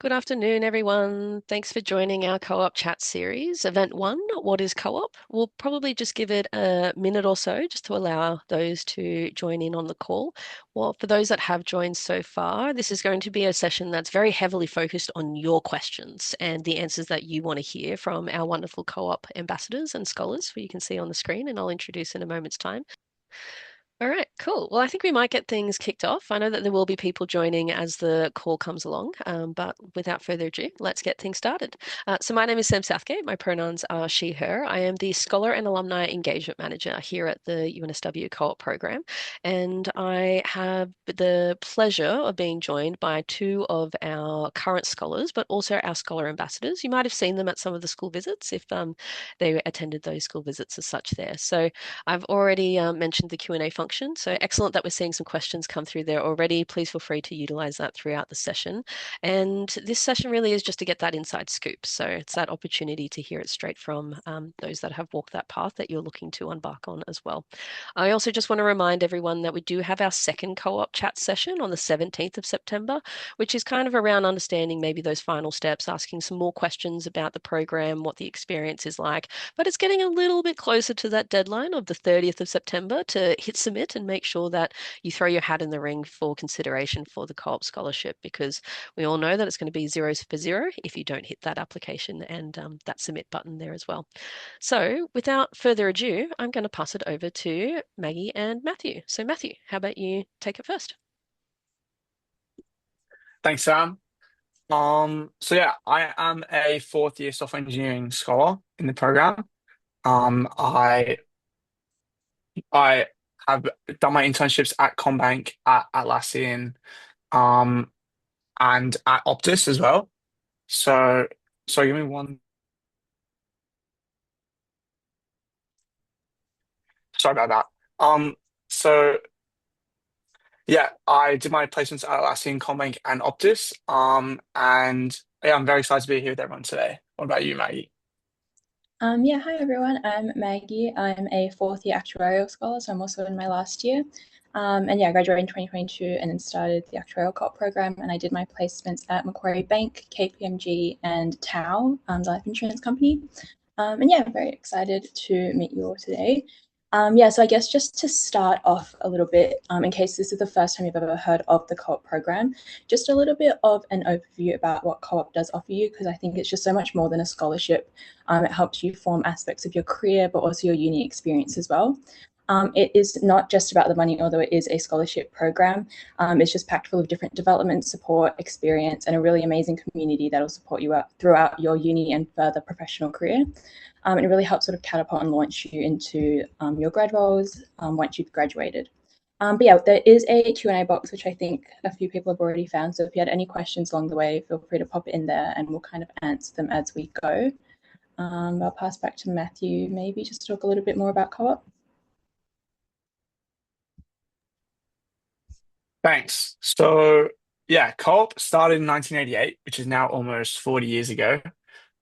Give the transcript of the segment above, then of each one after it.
Good afternoon, everyone. Thanks for joining our co-op chat series. Event one, what is co-op? We'll probably just give it a minute or so just to allow those to join in on the call. Well, for those that have joined so far, this is going to be a session that's very heavily focused on your questions and the answers that you want to hear from our wonderful co-op ambassadors and scholars, who you can see on the screen, and I'll introduce in a moment's time. All right, cool. Well, I think we might get things kicked off. I know that there will be people joining as the call comes along, but without further ado, let's get things started. So, my name is Sam Southgate. My pronouns are she, her. I am the Scholar and Alumni Engagement Manager here at the UNSW Co-op program, and I have the pleasure of being joined by two of our current scholars, but also our scholar ambassadors. You might have seen them at some of the school visits if they attended those school visits as such there. So, I've already mentioned the Q&A function, so excellent that we're seeing some questions come through there already. Please feel free to utilize that throughout the session. And this session really is just to get that inside scoop. So it's that opportunity to hear it straight from those that have walked that path that you're looking to embark on as well. I also just want to remind everyone that we do have our second co-op chat session on the 17th of September, which is kind of around understanding maybe those final steps, asking some more questions about the program, what the experience is like, but it's getting a little bit closer to that deadline of the 30th of September to hit submit and make sure that you throw your hat in the ring for consideration for the co-op scholarship, because we all know that it's going to be zeros for zero if you don't hit that application and that submit button there as well. So without further ado, I'm going to pass it over to Maggie and Matthew. So Matthew, how about you take it first? Thanks, Sam. I am a fourth year software engineering scholar in the program. I have done my internships at Combank, at Atlassian, um, and at Optus as well. So, sorry, give me one. Sorry about that. So yeah, I did my placements at Atlassian, Combank, and Optus. And yeah, I'm very excited to be here with everyone today. What about you, Maggie? Yeah, hi everyone. I'm Maggie. I'm a fourth year actuarial scholar, so I'm also in my last year. And yeah, I graduated in 2022 and then started the actuarial co-op program. And I did my placements at Macquarie Bank, KPMG, and Tau, the life insurance company. And yeah, I'm very excited to meet you all today. Yeah, so I guess just to start off a little bit, in case this is the first time you've ever heard of the co-op program, just a little bit of an overview about what co-op does offer you, because I think it's just so much more than a scholarship. It helps you form aspects of your career, but also your uni experience as well. It is not just about the money, although it is a scholarship program. It's just packed full of different development, support, experience, and a really amazing community that will support you throughout your uni and further professional career. And it really helps sort of catapult and launch you into your grad roles once you've graduated. But yeah, there is a Q&A box, which I think a few people have already found. So if you had any questions along the way, feel free to pop it in there and we'll kind of answer them as we go. I'll pass back to Matthew, maybe just to talk a little bit more about co-op. Thanks. So, yeah, Co-op started in 1988, which is now almost 40 years ago.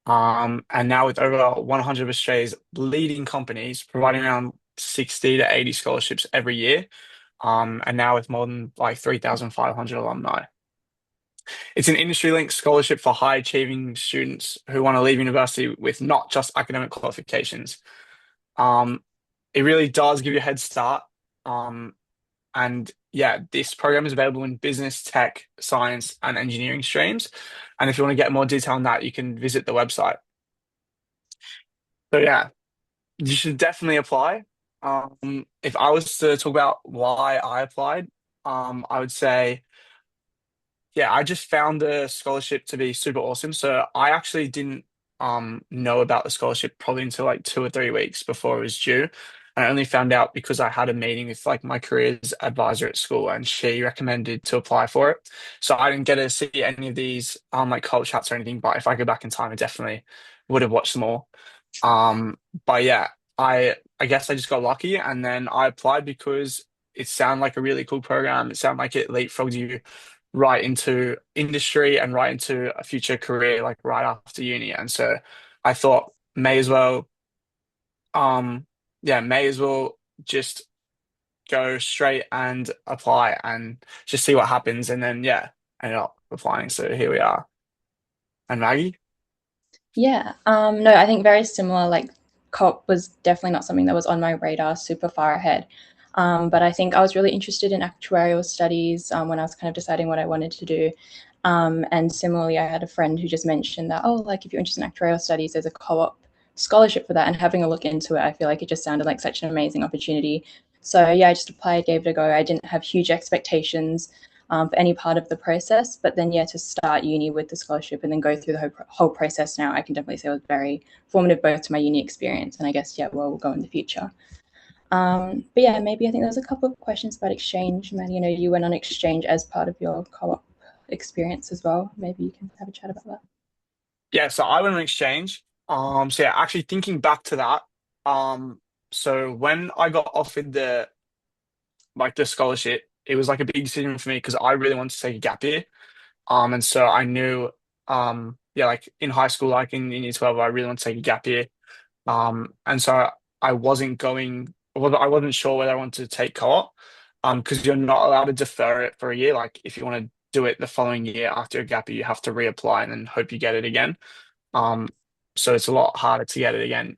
And now with over 100 of Australia's leading companies providing around 60 to 80 scholarships every year. And now with more than like 3,500 alumni. It's an industry-linked scholarship for high-achieving students who want to leave university with not just academic qualifications. Um, it really does give you a head start. Um, And yeah, this program is available in business, tech, science, and engineering streams. And if you want to get more detail on that, you can visit the website. So yeah, you should definitely apply. If I was to talk about why I applied, I would say, yeah, I just found the scholarship to be super awesome. So I actually didn't know about the scholarship probably until like 2 or 3 weeks before it was due. And I only found out because I had a meeting with like my careers advisor at school and she recommended to apply for it. So I didn't get to see any of these like college chats or anything, but if I go back in time, I definitely would have watched them all. But yeah, I guess I just got lucky and then I applied because it sounded like a really cool program. It sounded like it leapfrogged you right into industry and right into a future career, like right after uni. And so I thought may as well, um, yeah, may as well just go straight and apply and just see what happens. And then, yeah, ended up applying. So here we are. And Maggie? Yeah. No, I think very similar. Like co-op was definitely not something that was on my radar super far ahead. But I think I was really interested in actuarial studies when I was kind of deciding what I wanted to do. And similarly, I had a friend who just mentioned that, oh, like if you're interested in actuarial studies, there's a co-op scholarship for that. And having a look into it, I feel like it just sounded like such an amazing opportunity. So yeah, I just applied, gave it a go. I didn't have huge expectations for any part of the process. But then, yeah, to start uni with the scholarship and then go through the whole process now, I can definitely say it was very formative both to my uni experience and I guess, yeah, where we'll go in the future. But yeah, maybe I think there was a couple of questions about exchange. Maddie, you know, you went on exchange as part of your co-op experience as well. Maybe you can have a chat about that. Yeah, so I went on exchange. So yeah, actually thinking back to that, so when I got offered the scholarship, it was like a big decision for me because I really wanted to take a gap year. And so I knew, yeah, like in high school, like in year 12, I really want to take a gap year. And so I wasn't going, well, I wasn't sure whether I wanted to take co-op, because you're not allowed to defer it for a year. Like if you want to do it the following year after a gap year, you have to reapply and then hope you get it again. Um, so it's a lot harder to get it again,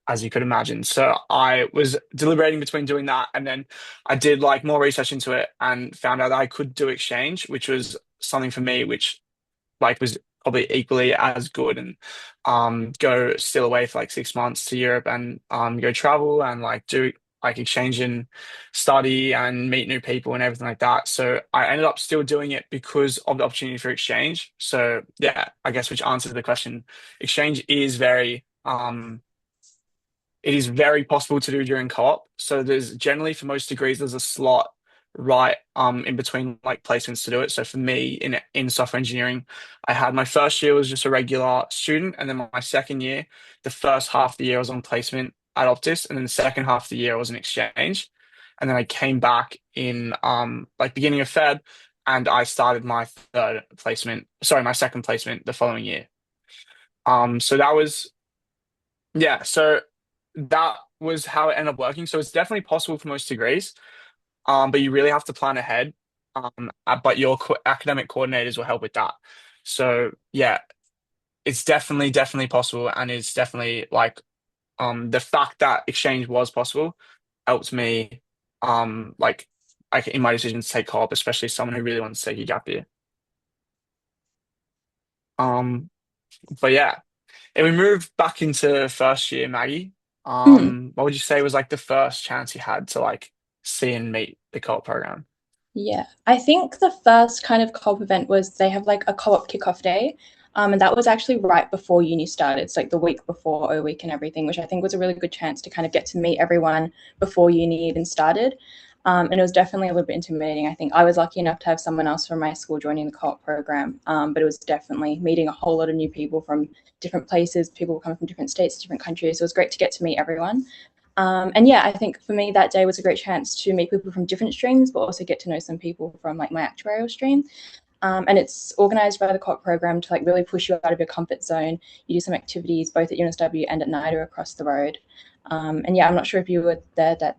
as you could imagine. So I was deliberating between doing that, and then I did like more research into it and found out that I could do exchange, which was something for me, which like was probably equally as good, and go still away for like 6 months to Europe and go travel and like do like exchange and study and meet new people and everything like that. So I ended up still doing it because of the opportunity for exchange. So yeah, I guess which answers the question. Exchange is very it is very possible to do during co-op. So there's generally for most degrees there's a slot right in between like placements to do it. So for me in software engineering, I had my first year was just a regular student, and then my second year, the first half of the year I was on placement at Optus, and then the second half of the year I was an exchange. And then I came back in like beginning of Feb, and I started my third placement, sorry, my second placement the following year. So that was yeah, so that was how it ended up working. So it's definitely possible for most degrees, but you really have to plan ahead. But your academic coordinators will help with that. So yeah, it's definitely possible, and it's definitely like the fact that exchange was possible helped me like in my decision to take co-op, especially someone who really wants to take a gap year. Um, but yeah. And we moved back into first year, Maggie. Mm. What would you say was like the first chance you had to like see and meet the co-op program? Yeah, I think the first kind of co-op event was they have like a co-op kickoff day. And that was actually right before uni started. It's like the week before O week and everything, which I think was a really good chance to kind of get to meet everyone before uni even started. And it was definitely a little bit intimidating. I think I was lucky enough to have someone else from my school joining the co-op program. But it was definitely meeting a whole lot of new people from different places. People coming from different states, different countries. So it was great to get to meet everyone. And yeah, I think for me that day was a great chance to meet people from different streams, but also get to know some people from like my actuarial stream. And it's organized by the COP program to like really push you out of your comfort zone. You do some activities both at UNSW and at NIDA across the road. And yeah, I'm not sure if you were there that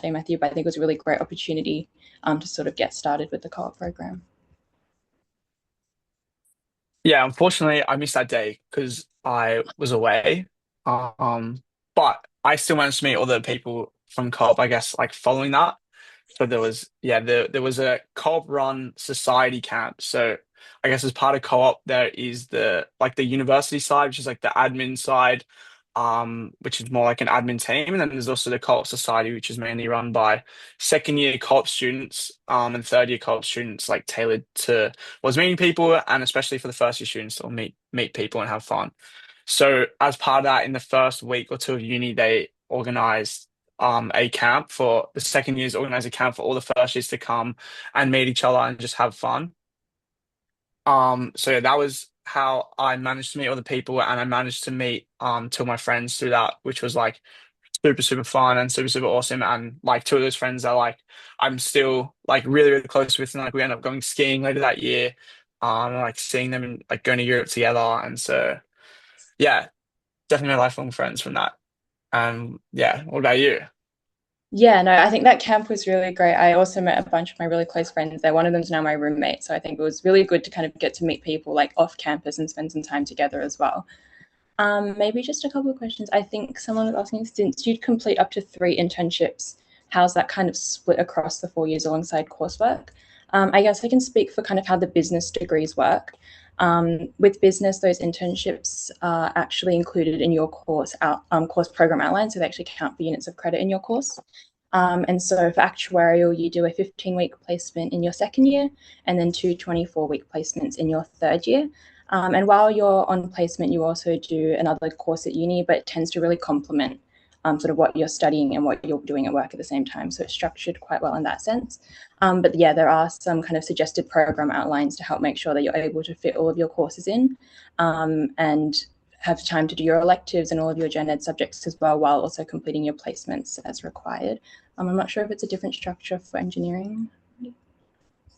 day, Matthew, but I think it was a really great opportunity to sort of get started with the co-op program. Yeah, unfortunately, I missed that day because I was away. Um, but I still managed to meet all the people from co-op, I guess, like following that. So there was, yeah, there was a co-op run society camp. So I guess as part of co-op, there is the like the university side, which is like the admin side, which is more like an admin team. And then there's also the co-op society, which is mainly run by second year co-op students, and third year co-op students, like tailored to was meeting people, and especially for the first year students to meet people and have fun. So as part of that, in the first week or two of uni, they organized a camp for the second years, organize a camp for all the first years to come and meet each other and just have fun. So yeah, that was how I managed to meet other people, and I managed to meet two of my friends through that, which was like super fun and super awesome. And like two of those friends are like I'm still like really close with, and like we end up going skiing later that year. Like seeing them and like going to Europe together. And so yeah, definitely my lifelong friends from that. Yeah, what about you? Yeah, no, I think that camp was really great. I also met a bunch of my really close friends there. One of them's now my roommate. So I think it was really good to kind of get to meet people like off campus and spend some time together as well. Maybe just a couple of questions. I think someone was asking, since you'd complete up to 3 internships, how's that kind of split across the 4 years alongside coursework? I guess I can speak for kind of how the business degrees work. With business, those internships are actually included in your course program outline, so they actually count for units of credit in your course. And so for actuarial, you do a 15-week placement in your second year and then two 24-week placements in your third year. And while you're on placement, you also do another course at uni, but it tends to really complement sort of what you're studying and what you're doing at work at the same time. So it's structured quite well in that sense. But yeah, there are some kind of suggested program outlines to help make sure that you're able to fit all of your courses in and have time to do your electives and all of your gen ed subjects as well, while also completing your placements as required. I'm not sure if it's a different structure for engineering.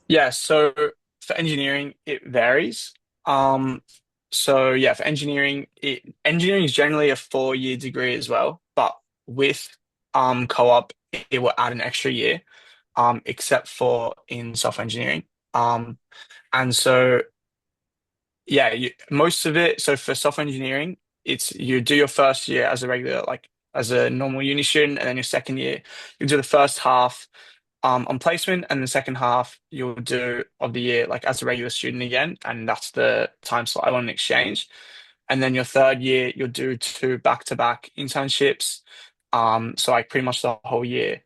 Yeah, so for engineering, it varies. Um, so yeah, for engineering, engineering is generally a 4 year degree as well, but with co-op, it will add an extra year, except for in software engineering. Um, and so yeah, most of it. So for software engineering, it's you do your first year as a regular, like as a normal uni student, and then your second year, you do the first half on placement, and the second half you'll do of the year like as a regular student again, and that's the time slot on an exchange. And then your third year you'll do two back-to-back internships, so like pretty much the whole year.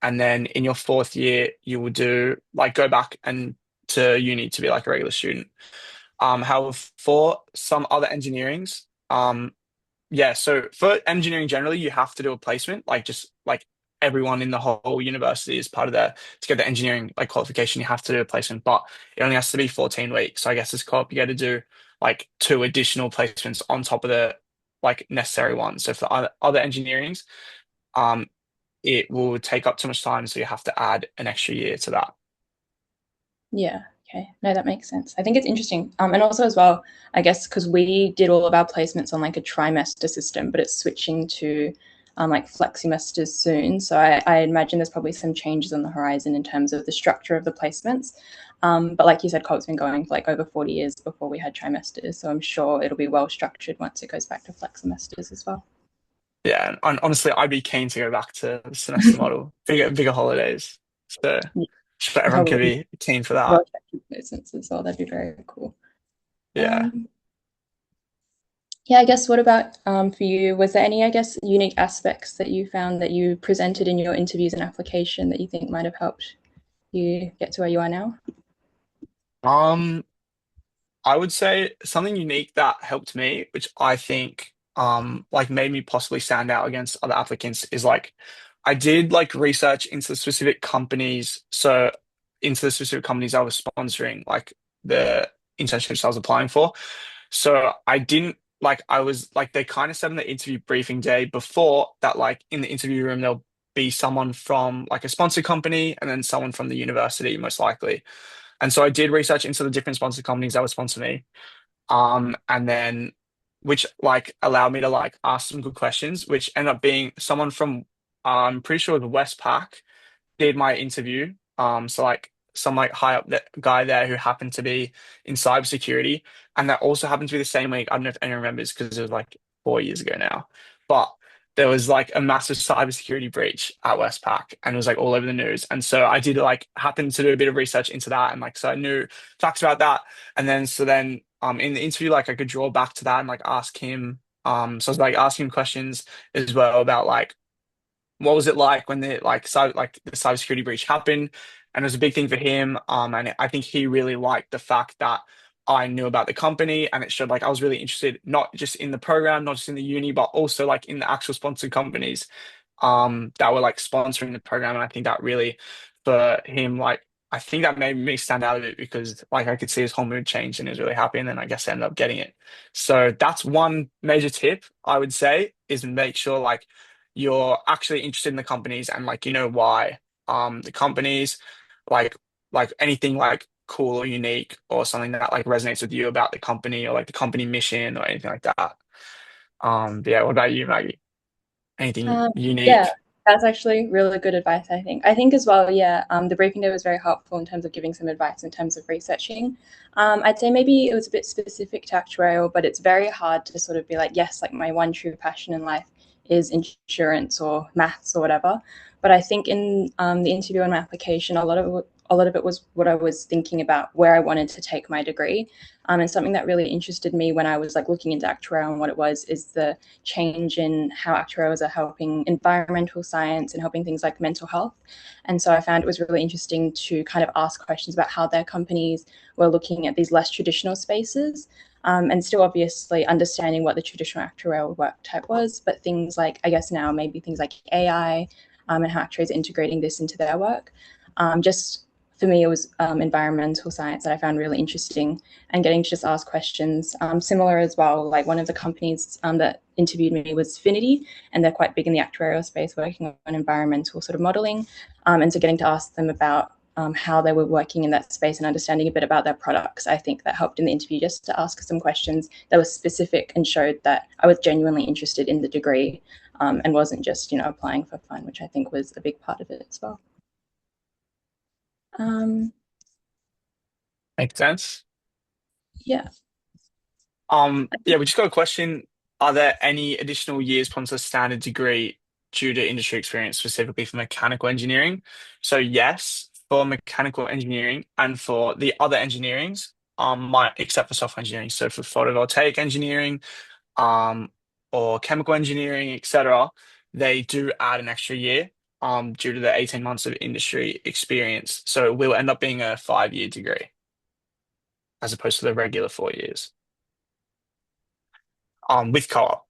And then in your fourth year you will do like go back and to uni to be like a regular student. However, for some other engineerings, yeah, so for engineering generally, you have to do a placement, like just like everyone in the whole university is part of their to get the engineering like qualification, you have to do a placement, but it only has to be 14 weeks. So I guess as co-op, you get to do like two additional placements on top of the like necessary ones. So for other engineerings, um, it will take up too much time, so you have to add an extra year to that. Yeah. Okay. No, that makes sense. I think it's interesting. And also as well, I guess because we did all of our placements on like a trimester system, but it's switching to like fleximesters soon. So I imagine there's probably some changes on the horizon in terms of the structure of the placements. But like you said, Colt's been going for like over 40 years before we had trimesters. So I'm sure it'll be well structured once it goes back to fleximesters as well. Yeah, and honestly, I'd be keen to go back to the semester model, bigger holidays. So, so everyone can Probably be keen for that. well structured placements as well. That'd be very cool. Yeah. Um, Yeah, I guess what about for you? Was there any, I guess, unique aspects that you found that you presented in your interviews and application that you think might have helped you get to where you are now? Um, I would say something unique that helped me, which I think like made me possibly stand out against other applicants is like I did like research into the specific companies, so into the specific companies I was sponsoring, like the internships I was applying for. So I didn't like I was like they kind of said in the interview briefing day before that like in the interview room there'll be someone from like a sponsor company and then someone from the university most likely. And so I did research into the different sponsor companies that would sponsor me. And then which like allowed me to like ask some good questions, which ended up being someone from I'm pretty sure the Westpac did my interview. So like some like high up guy there who happened to be in cybersecurity, and that also happened to be the same week. I don't know if anyone remembers because it was like 4 years ago now, but there was like a massive cybersecurity breach at Westpac, and it was like all over the news. And so I did like happen to do a bit of research into that, and like so I knew facts about that. And then in the interview, like I could draw back to that and like ask him. So I was like asking him questions as well about like what was it like when the cybersecurity breach happened? And it was a big thing for him. And I think he really liked the fact that I knew about the company and it showed like I was really interested not just in the program, not just in the uni, but also like in the actual sponsored companies that were like sponsoring the program. And I think that really for him, like I think that made me stand out a bit because like I could see his whole mood change and he was really happy. And then I guess I ended up getting it. So that's one major tip I would say is make sure like you're actually interested in the companies and like you know why the companies like anything like cool or unique or something that like resonates with you about the company or like the company mission or anything like that. But yeah, what about you, Maggie? Anything Yeah, unique? That's actually really good advice, I think. I think as well, yeah, the briefing day was very helpful in terms of giving some advice in terms of researching. I'd say maybe it was a bit specific to actuarial, but it's very hard to sort of be like, yes, like my one true passion in life is insurance or maths or whatever. But I think in the interview and my application, a lot of it was what I was thinking about where I wanted to take my degree. And something that really interested me when I was like looking into actuarial and what it was is the change in how actuarials are helping environmental science and helping things like mental health. And so I found it was really interesting to kind of ask questions about how their companies were looking at these less traditional spaces. And still obviously understanding what the traditional actuarial work type was, but things like, I guess now maybe things like AI and how actuaries are integrating this into their work. Just for me, it was environmental science that I found really interesting and getting to just ask questions. Similar as well, like one of the companies that interviewed me was Finity, and they're quite big in the actuarial space, working on environmental sort of modeling. And so getting to ask them about how they were working in that space and understanding a bit about their products, I think that helped in the interview just to ask some questions that were specific and showed that I was genuinely interested in the degree and wasn't just, applying for fun, which I think was a big part of it as well. Um, Makes sense. yeah. Yeah, we just got a question. Are there any additional years upon the standard degree due to industry experience, specifically for mechanical engineering? So yes, for mechanical engineering and for the other engineerings, except for software engineering. So for photovoltaic engineering, um, or chemical engineering, etc., they do add an extra year, due to the 18 months of industry experience. So it will end up being a 5-year degree as opposed to the regular 4 years, with co-op.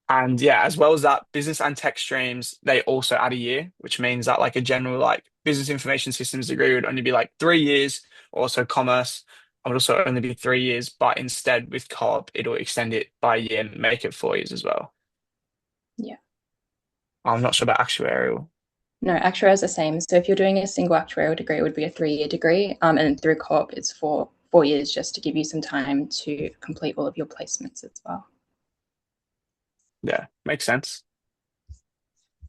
And yeah, as well as that, business and tech streams, they also add a year, which means that like a general like business information systems degree would only be like 3 years. Also, commerce would also only be 3 years, but instead with co-op, it'll extend it by a year and make it 4 years as well. Yeah. I'm not sure about actuarial. No, actuarial is the same. So if you're doing a single actuarial degree, it would be a 3-year degree. And through co-op, it's for 4 years just to give you some time to complete all of your placements as well. Yeah, makes sense.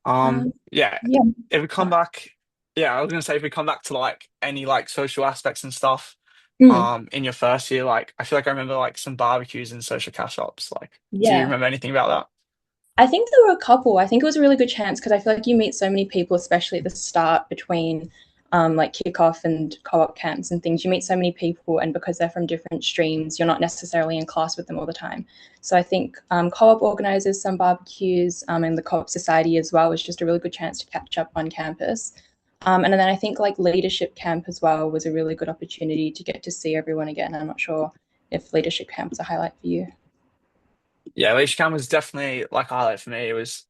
Um, Yeah, yeah. if we come Oh, back, yeah, I was gonna say if we come back to like any like social aspects and stuff, mm, in your first year, like I feel like I remember like some barbecues and social cash ups. Like, do you yeah. remember anything about that? I think there were a couple. I think it was a really good chance because I feel like you meet so many people, especially at the start between like kickoff and co-op camps and things. You meet so many people, and because they're from different streams, you're not necessarily in class with them all the time. So I think co-op organizes some barbecues, and the co-op society as well was just a really good chance to catch up on campus. And then I think like leadership camp as well was a really good opportunity to get to see everyone again. I'm not sure if leadership camp was a highlight for you. Yeah, Leash Cam was definitely like a highlight for me. It was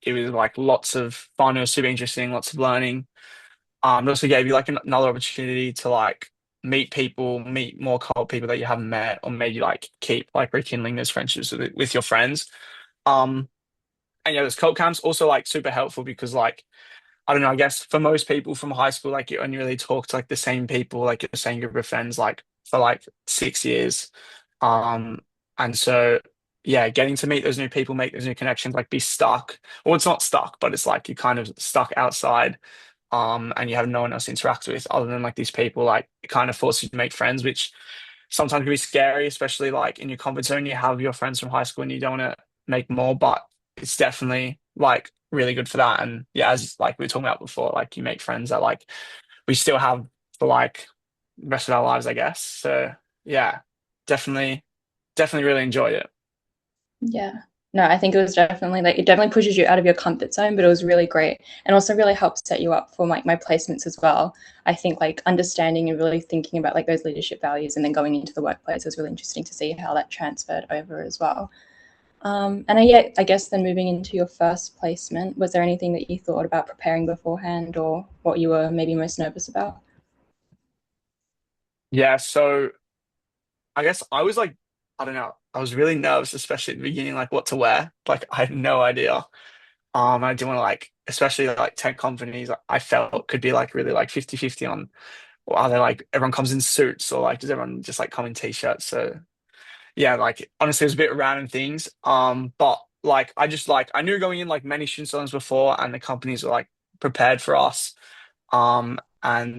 like lots of fun. It was super interesting, lots of learning. It also gave you like another opportunity to like meet people, meet more co people that you haven't met, or maybe like keep like rekindling those friendships with your friends. Um, and yeah, those co camps also like super helpful because like I don't know, I guess for most people from high school, like you only really talk to like the same people, like the same group of friends, like for like 6 years. Um, and so yeah, getting to meet those new people, make those new connections, like be stuck. Well, it's not stuck, but it's like you're kind of stuck outside, and you have no one else to interact with other than like these people, like it kind of forces you to make friends, which sometimes can be scary, especially like in your comfort zone. You have your friends from high school and you don't want to make more, but it's definitely like really good for that. And yeah, as like we were talking about before, like you make friends that like we still have for like the rest of our lives, I guess. So yeah, definitely, definitely really enjoyed it. Yeah. No, I think it was definitely like it definitely pushes you out of your comfort zone, but it was really great and also really helps set you up for like my placements as well. I think like understanding and really thinking about like those leadership values and then going into the workplace was really interesting to see how that transferred over as well. Yeah, I guess then moving into your first placement, was there anything that you thought about preparing beforehand or what you were maybe most nervous about? Yeah, so I guess I was like, I don't know, I was really nervous, especially at the beginning, like what to wear. Like I had no idea. I didn't want to like, especially like tech companies, I felt could be like really like 50-50 on, or are they like everyone comes in suits or like does everyone just like come in t-shirts? So yeah, like honestly, it was a bit random things. But like I knew going in like many student loans before, and the companies were like prepared for us. And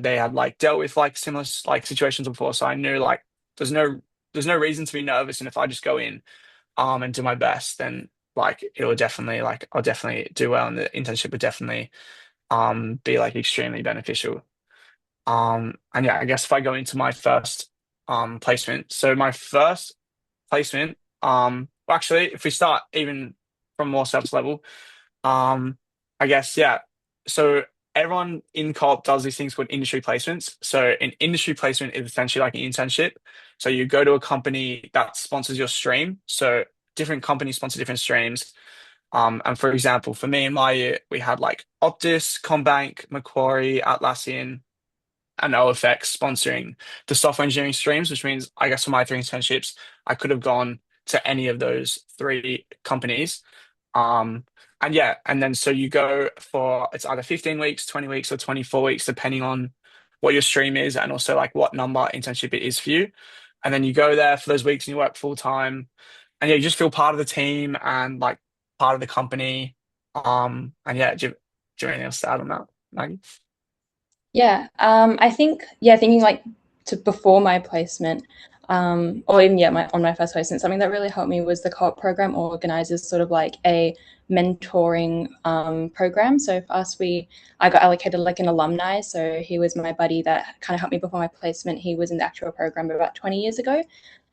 they had like dealt with like similar like situations before, so I knew like there's no there's no reason to be nervous, and if I just go in and do my best, then like it will definitely like I'll definitely do well, and the internship would definitely be like extremely beneficial. And yeah, I guess if I go into my first placement, so my first placement, well, actually, if we start even from more surface level, um, I guess yeah. So everyone in co-op does these things called industry placements. So an industry placement is essentially like an internship. So you go to a company that sponsors your stream. So different companies sponsor different streams. And for example, for me in my year, we had like Optus, Combank, Macquarie, Atlassian, and OFX sponsoring the software engineering streams, which means I guess for my three internships, I could have gone to any of those three companies. Um, and yeah, and then so you go for it's either 15 weeks, 20 weeks, or 24 weeks, depending on what your stream is and also like what number internship it is for you. And then you go there for those weeks and you work full time. And yeah, you just feel part of the team and like part of the company. And yeah, do you have anything else to add on that, Maggie? Yeah, I think thinking like to before my placement, or even my on my first placement, something that really helped me was the co-op program organizes sort of like a mentoring program. So for us, I got allocated like an alumni. So he was my buddy that kind of helped me before my placement. He was in the actual program about 20 years ago.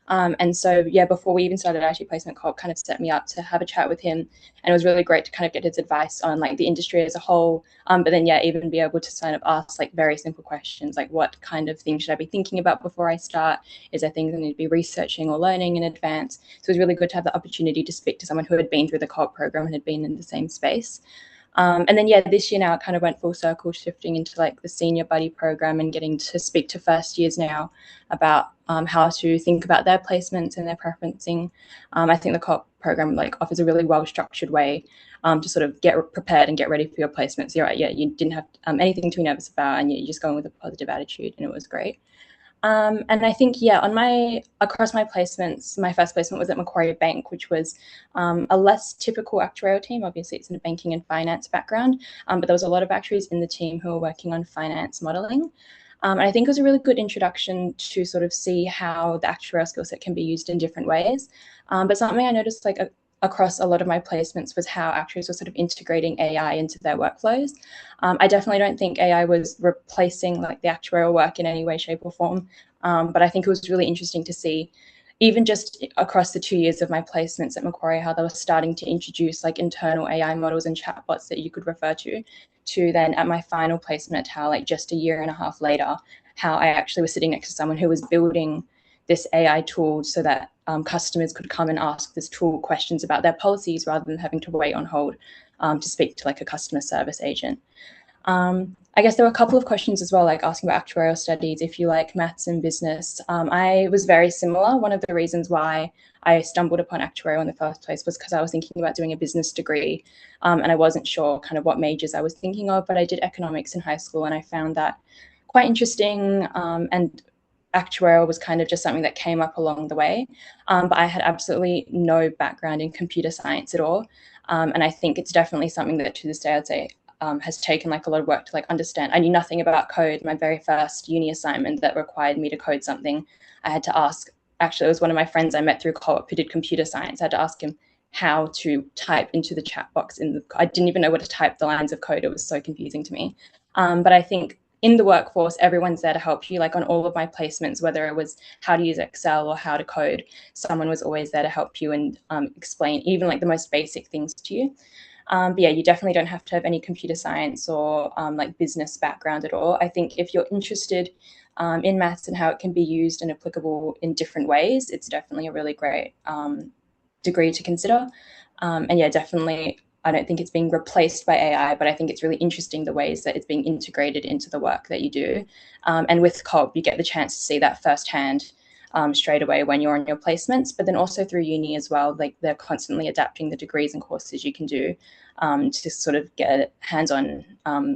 And so, yeah, before we even started IT Placement Co-op kind of set me up to have a chat with him. And it was really great to kind of get his advice on like the industry as a whole. But then, yeah, even be able to kind of ask like very simple questions like what kind of things should I be thinking about before I start? Is there things I need to be researching or learning in advance? So it was really good to have the opportunity to speak to someone who had been through the co-op program and had been in the same space. And then, yeah, this year now it kind of went full circle, shifting into like the senior buddy program and getting to speak to first years now about how to think about their placements and their preferencing. I think the co-op program like offers a really well structured way to sort of get prepared and get ready for your placements. You're right, yeah, you didn't have anything to be nervous about, and you're just going with a positive attitude, and it was great. And I think, yeah, on my across my placements, my first placement was at Macquarie Bank, which was a less typical actuarial team. Obviously, it's in a banking and finance background, but there was a lot of actuaries in the team who were working on finance modeling. And I think it was a really good introduction to sort of see how the actuarial skill set can be used in different ways. But something I noticed across a lot of my placements was how actuaries were sort of integrating AI into their workflows. I definitely don't think AI was replacing like the actuarial work in any way, shape, or form. But I think it was really interesting to see, even just across the 2 years of my placements at Macquarie, how they were starting to introduce like internal AI models and chatbots that you could refer to then at my final placement at how like just a year and a half later, how I actually was sitting next to someone who was building this AI tool so that customers could come and ask this tool questions about their policies rather than having to wait on hold to speak to like a customer service agent. I guess there were a couple of questions as well, like asking about actuarial studies, if you like maths and business. I was very similar. One of the reasons why I stumbled upon actuarial in the first place was because I was thinking about doing a business degree, and I wasn't sure kind of what majors I was thinking of, but I did economics in high school and I found that quite interesting. And actuarial was kind of just something that came up along the way. But I had absolutely no background in computer science at all. And I think it's definitely something that to this day I'd say has taken like a lot of work to like understand. I knew nothing about code. My very first uni assignment that required me to code something, I had to ask. Actually, it was one of my friends I met through co-op who did computer science. I had to ask him how to type into the chat box. I didn't even know what to type the lines of code. It was so confusing to me. But I think in the workforce, everyone's there to help you. Like on all of my placements, whether it was how to use Excel or how to code, someone was always there to help you and explain even like the most basic things to you. But yeah, you definitely don't have to have any computer science or like business background at all. I think if you're interested in maths and how it can be used and applicable in different ways, it's definitely a really great degree to consider. And yeah, definitely, I don't think it's being replaced by AI, but I think it's really interesting the ways that it's being integrated into the work that you do. And with COB, you get the chance to see that firsthand straight away when you're on your placements, but then also through uni as well. Like they're constantly adapting the degrees and courses you can do to sort of get a hands-on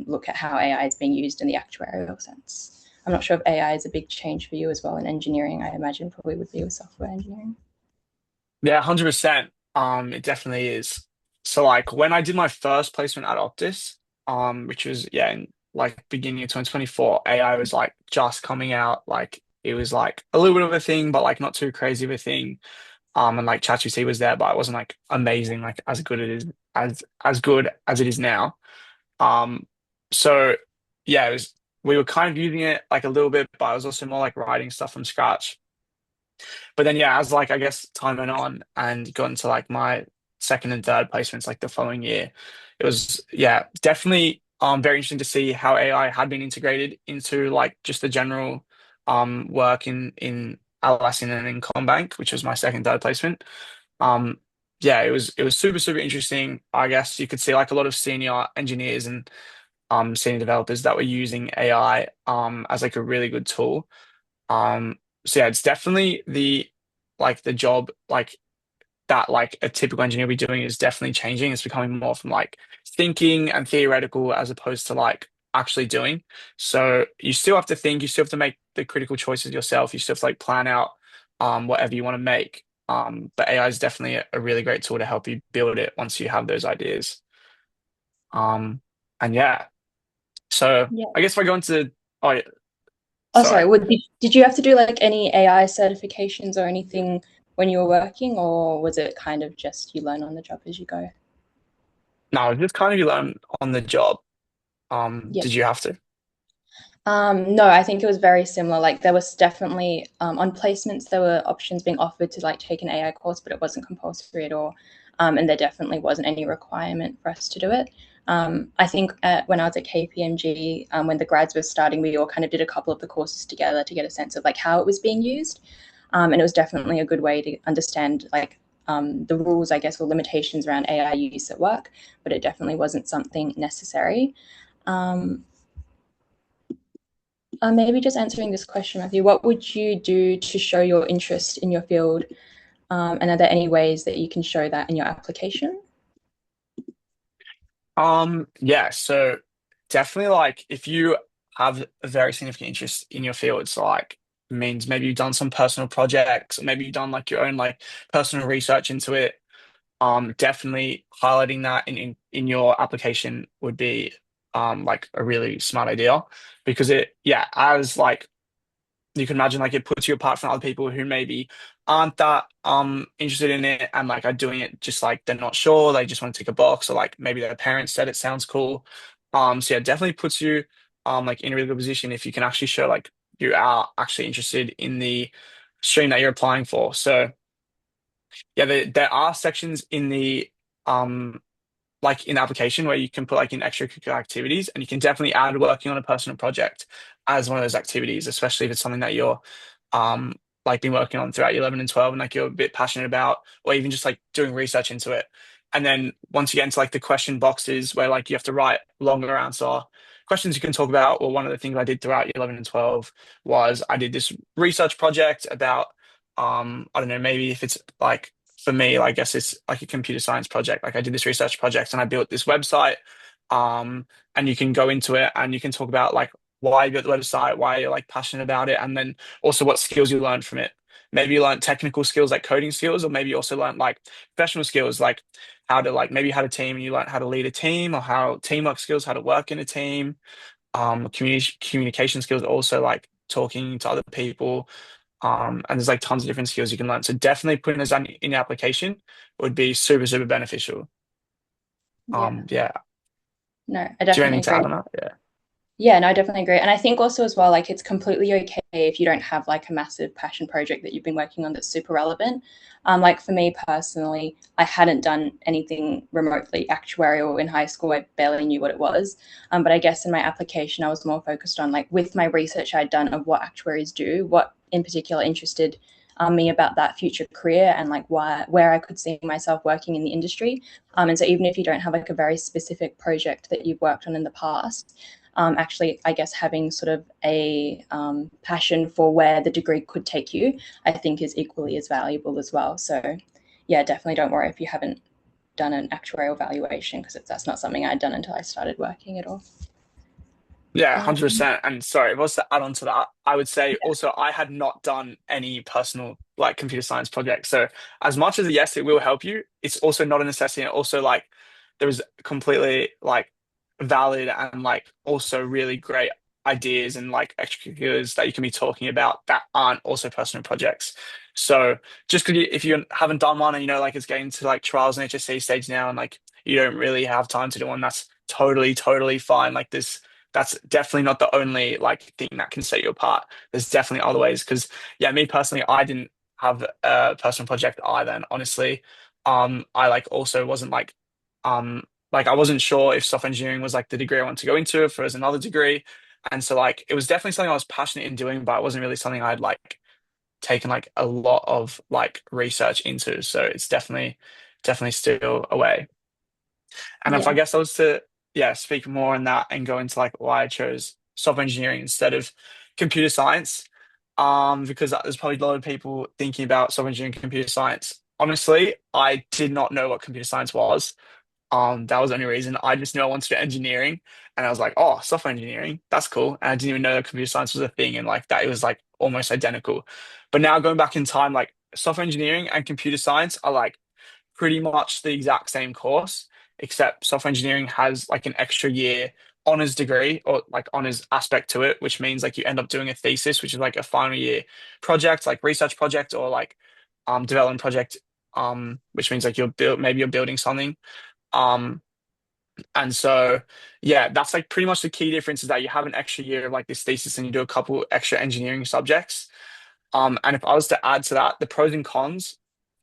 look at how AI is being used in the actuarial sense. I'm not sure if AI is a big change for you as well in engineering. I imagine probably would be with software engineering. Yeah, 100%. It definitely is. So like when I did my first placement at Optus, which was yeah, in like beginning of 2024, AI was like just coming out. Like it was like a little bit of a thing, but like not too crazy of a thing. And like ChatGPT was there, but it wasn't like amazing, like as good it is as good as it is now. Um, so yeah, it was we were kind of using it like a little bit, but I was also more like writing stuff from scratch. But then yeah, as like I guess time went on and got into like my second and third placements like the following year, it was yeah, definitely very interesting to see how AI had been integrated into like just the general work in Atlassian and in Combank, which was my second third placement. Um yeah, it was super, super interesting. I guess you could see like a lot of senior engineers and senior developers that were using AI as like a really good tool. So yeah, it's definitely the job like that like a typical engineer will be doing is definitely changing. It's becoming more from like thinking and theoretical as opposed to like actually doing. So you still have to think, you still have to make the critical choices yourself. You still have to like plan out whatever you want to make. But AI is definitely a really great tool to help you build it once you have those ideas. Um, and yeah, so Yeah. I guess if I go into oh yeah, Oh, sorry. sorry. Did you have to do like any AI certifications or anything when you were working, or was it kind of just you learn on the job as you go? No, just kind of you learn on the job. Yeah. Did you have to? No, I think it was very similar. Like there was definitely on placements there were options being offered to like take an AI course, but it wasn't compulsory at all. And there definitely wasn't any requirement for us to do it. I think when I was at KPMG, when the grads were starting, we all kind of did a couple of the courses together to get a sense of like how it was being used. And it was definitely a good way to understand like the rules, I guess, or limitations around AI use at work, but it definitely wasn't something necessary. Um, maybe just answering this question, Matthew, what would you do to show your interest in your field? And are there any ways that you can show that in your application? Yeah, so definitely like if you have a very significant interest in your field, so like means maybe you've done some personal projects, or maybe you've done like your own like personal research into it. Definitely highlighting that in your application would be like a really smart idea because it yeah, as like you can imagine like it puts you apart from other people who maybe aren't that interested in it and like are doing it just like they're not sure, they just want to tick a box or like maybe their parents said it sounds cool. So yeah, definitely puts you like in a really good position if you can actually show like you are actually interested in the stream that you're applying for. So yeah, there are sections in the um like in the application where you can put like in extracurricular activities and you can definitely add working on a personal project as one of those activities, especially if it's something that you're um like been working on throughout your 11 and 12 and like you're a bit passionate about or even just like doing research into it. And then once you get into like the question boxes where like you have to write longer answer questions you can talk about, well, one of the things I did throughout year 11 and 12 was I did this research project about I don't know, maybe if it's like for me, I guess it's like a computer science project. Like I did this research project and I built this website. Um, and you can go into it and you can talk about like why you built the website, why you're like passionate about it, and then also what skills you learned from it. Maybe you learned technical skills like coding skills, or maybe you also learned like professional skills like how to like maybe you had a team and you learned how to lead a team or how teamwork skills, how to work in a team. Communication skills also like talking to other people and there's like tons of different skills you can learn. So definitely putting those in your application would be super, super beneficial. Yeah, Yeah. no, I Do you have definitely anything to agree. add on that? Yeah. Yeah, no, I definitely agree. And I think also as well, like it's completely okay if you don't have like a massive passion project that you've been working on that's super relevant. Like for me personally, I hadn't done anything remotely actuarial in high school. I barely knew what it was. But I guess in my application, I was more focused on like with my research I'd done of what actuaries do, what in particular interested me about that future career and like why where I could see myself working in the industry. And so even if you don't have like a very specific project that you've worked on in the past, actually, I guess having sort of a passion for where the degree could take you, I think is equally as valuable as well. So, yeah, definitely don't worry if you haven't done an actuarial valuation because that's not something I'd done until I started working at all. Yeah, Um, 100%. And sorry, if I was to add on to that, I would say yeah, also I had not done any personal like computer science projects. So as much as yes, it will help you, it's also not a necessity. And also like there's completely like valid and like also really great ideas and like extracurriculars that you can be talking about that aren't also personal projects. So just because if you haven't done one and you know like it's getting to like trials and HSC stage now and like you don't really have time to do one, that's totally fine. Like this that's definitely not the only like thing that can set you apart. There's definitely other ways because yeah, me personally, I didn't have a personal project either, and honestly, I like also wasn't like I wasn't sure if software engineering was like the degree I wanted to go into if there was another degree, and so like it was definitely something I was passionate in doing, but it wasn't really something I'd like taken like a lot of like research into. So it's definitely still a way. And if I yeah, guess I was to, yeah, speak more on that and go into like why I chose software engineering instead of computer science, because there's probably a lot of people thinking about software engineering and computer science. Honestly, I did not know what computer science was. That was the only reason. I just knew I wanted to do engineering, and I was like, oh, software engineering, that's cool. And I didn't even know that computer science was a thing, and like that it was like almost identical. But now going back in time, like software engineering and computer science are like pretty much the exact same course, except software engineering has like an extra year honors degree or like honors aspect to it, which means like you end up doing a thesis, which is like a final year project, like research project or like development project, which means like maybe you're building something. Um, and so yeah, that's like pretty much the key difference is that you have an extra year of like this thesis and you do a couple extra engineering subjects. And if I was to add to that, the pros and cons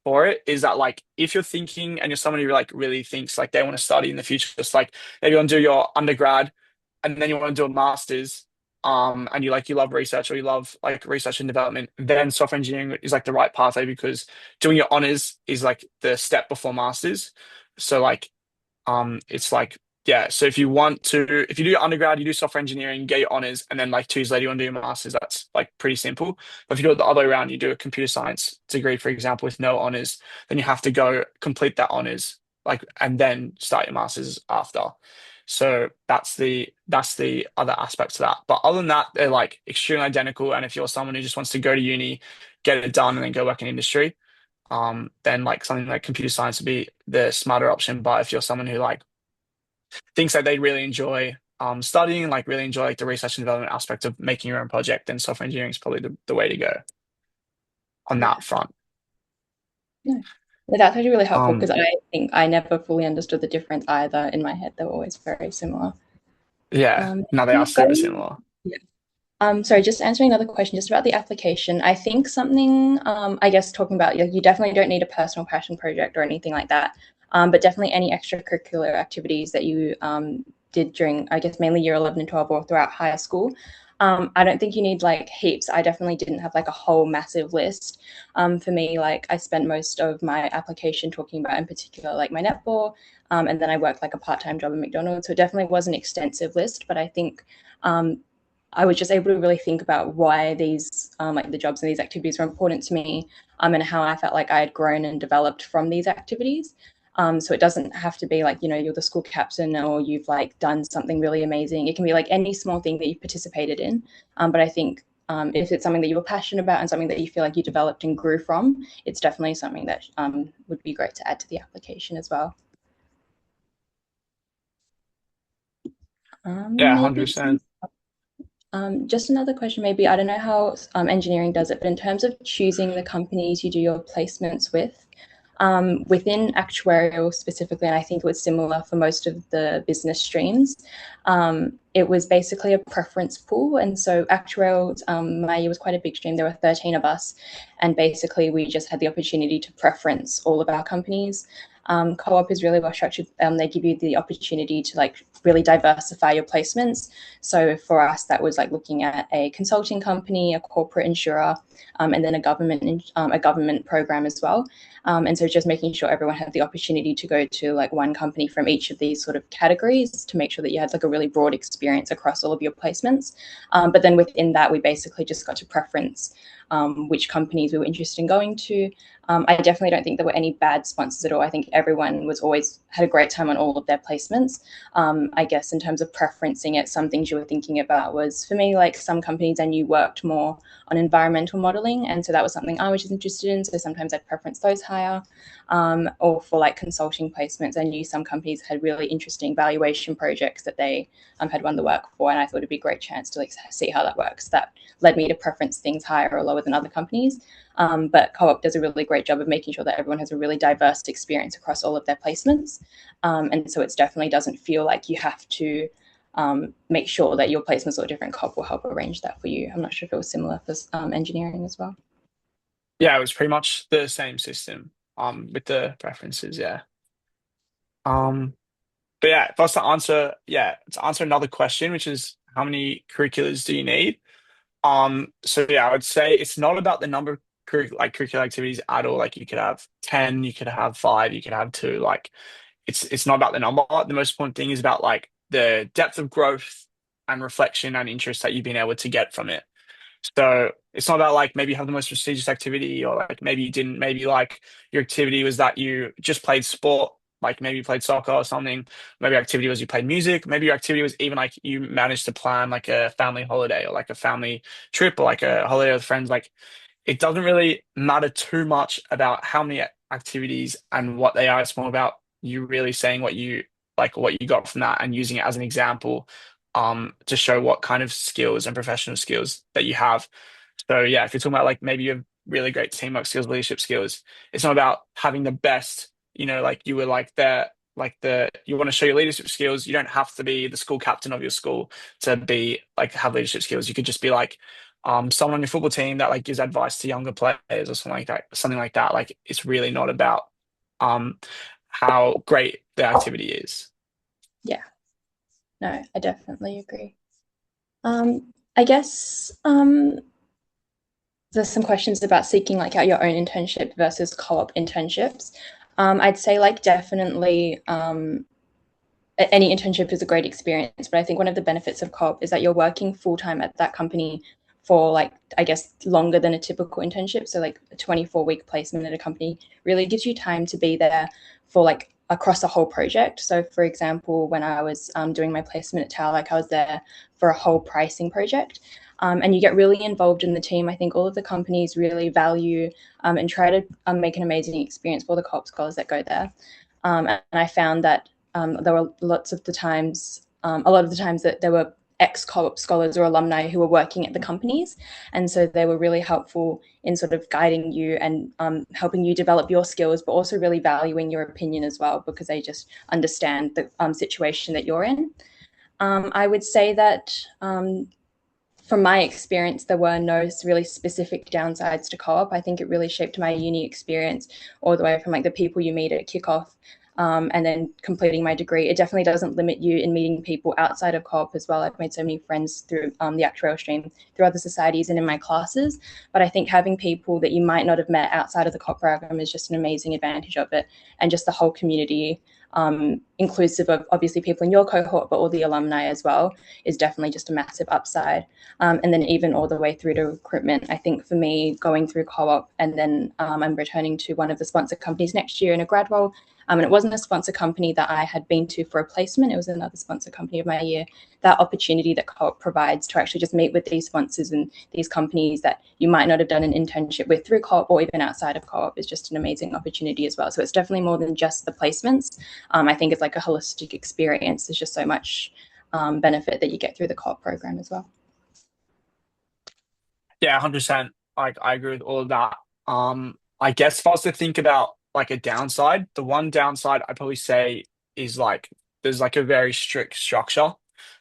for it is that like if you're thinking and you're someone who like really thinks like they want to study in the future, just like maybe you want to do your undergrad and then you want to do a master's, and you love research or you love like research and development, then software engineering is like the right pathway because doing your honors is like the step before masters. So like it's like, yeah, so if you do your undergrad, you do software engineering, get your honors, and then like 2 years later, you want to do your master's, that's like pretty simple. But if you do it the other way around, you do a computer science degree, for example, with no honors, then you have to go complete that honors, like, and then start your master's after. So that's the other aspect to that. But other than that, they're like extremely identical. And if you're someone who just wants to go to uni, get it done, and then go work in industry, then like something like computer science would be the smarter option. But if you're someone who like thinks that they really enjoy studying, like really enjoy like the research and development aspect of making your own project, then software engineering is probably the way to go on yeah. that front. Yeah. Yeah, that's actually really helpful Um, because I think I never fully understood the difference either. In my head, they were always very similar. yeah, no, they are super Going, similar. yeah. Sorry, just answering another question just about the application. I think something, I guess, talking about you definitely don't need a personal passion project or anything like that, but definitely any extracurricular activities that you did during, I guess, mainly year 11 and 12 or throughout higher school. I don't think you need like heaps. I definitely didn't have like a whole massive list. For me, like I spent most of my application talking about, in particular, like my netball, and then I worked like a part-time job at McDonald's. So it definitely was an extensive list, but I think um, I was just able to really think about why these like the jobs and these activities were important to me, and how I felt like I had grown and developed from these activities. So it doesn't have to be like, you're the school captain or you've like done something really amazing. It can be like any small thing that you've participated in. But I think if it's something that you were passionate about and something that you feel like you developed and grew from, it's definitely something that would be great to add to the application as well. Yeah, Maybe 100%. just another question, maybe. I don't know how engineering does it, but in terms of choosing the companies you do your placements with, within actuarial specifically, and I think it was similar for most of the business streams, it was basically a preference pool. And so actuarial, my year was quite a big stream. There were 13 of us, and basically we just had the opportunity to preference all of our companies. Co-op is really well structured. They give you the opportunity to like really diversify your placements. So for us, that was like looking at a consulting company, a corporate insurer, and then a government program as well. And so just making sure everyone had the opportunity to go to like one company from each of these sort of categories to make sure that you had like a really broad experience across all of your placements. But then within that, we basically just got to preference which companies we were interested in going to. I definitely don't think there were any bad sponsors at all. I think everyone was always had a great time on all of their placements. I guess in terms of preferencing it, some things you were thinking about was for me, like some companies I knew worked more on environmental modeling. And so that was something I was just interested in. So sometimes I'd preference those higher. Or for like consulting placements, I knew some companies had really interesting valuation projects that they had won the work for. And I thought it'd be a great chance to like see how that works. That led me to preference things higher or lower than other companies. But Co-op does a really great job of making sure that everyone has a really diverse experience across all of their placements. And so it definitely doesn't feel like you have to make sure that your placements are different. Co-op will help arrange that for you. I'm not sure if it was similar for engineering as well. Yeah, it was pretty much the same system with the preferences, yeah. Um but yeah, for us to answer, to answer another question, which is how many curriculars do you need? So yeah, I would say it's not about the number of curricular activities at all. Like you could have 10, you could have five, you could have two. Like it's not about the number. The most important thing is about like the depth of growth and reflection and interest that you've been able to get from it. So it's not about like maybe you have the most prestigious activity or like maybe you didn't, maybe like your activity was that you just played sport, like maybe you played soccer or something. Maybe your activity was you played music. Maybe your activity was even like you managed to plan like a family holiday or like a family trip or like a holiday with friends. Like it doesn't really matter too much about how many activities and what they are. It's more about you really saying what you got from that and using it as an example to show what kind of skills and professional skills that you have. So yeah, if you're talking about like maybe you have really great teamwork skills, leadership skills, it's not about having the best, like you were like the you want to show your leadership skills. You don't have to be the school captain of your school to be like have leadership skills. You could just be like someone on your football team that like gives advice to younger players or something like that. Something like that. Like it's really not about um how great the activity is. Yeah, no, I definitely agree. I guess there's some questions about seeking like out your own internship versus co-op internships. I'd say like definitely any internship is a great experience, but I think one of the benefits of co-op is that you're working full time at that company for like I guess longer than a typical internship. So like a 24-week placement at a company really gives you time to be there for like across a whole project. So for example, when I was doing my placement at Tao, like I was there for a whole pricing project. And you get really involved in the team. I think all of the companies really value and try to make an amazing experience for the co-op scholars that go there. And I found that there were a lot of the times that there were ex-co-op scholars or alumni who were working at the companies. And so they were really helpful in sort of guiding you and helping you develop your skills, but also really valuing your opinion as well, because they just understand the situation that you're in. I would say that from my experience, there were no really specific downsides to co-op. I think it really shaped my uni experience all the way from like the people you meet at kickoff and then completing my degree. It definitely doesn't limit you in meeting people outside of co-op as well. I've made so many friends through the actuarial stream, through other societies and in my classes. But I think having people that you might not have met outside of the co-op program is just an amazing advantage of it. And just the whole community, inclusive of obviously people in your cohort, but all the alumni as well, is definitely just a massive upside. And then even all the way through to recruitment. I think for me, going through co-op and then I'm returning to one of the sponsor companies next year in a grad role. And it wasn't a sponsor company that I had been to for a placement. It was another sponsor company of my year. That opportunity that co-op provides to actually just meet with these sponsors and these companies that you might not have done an internship with through co-op or even outside of co-op is just an amazing opportunity as well. So it's definitely more than just the placements. I think it's like a holistic experience. There's just so much benefit that you get through the co-op program as well. Yeah, 100%. Like I agree with all of that. I guess if I was to think about like a downside, the one downside I'd probably say is like there's like a very strict structure.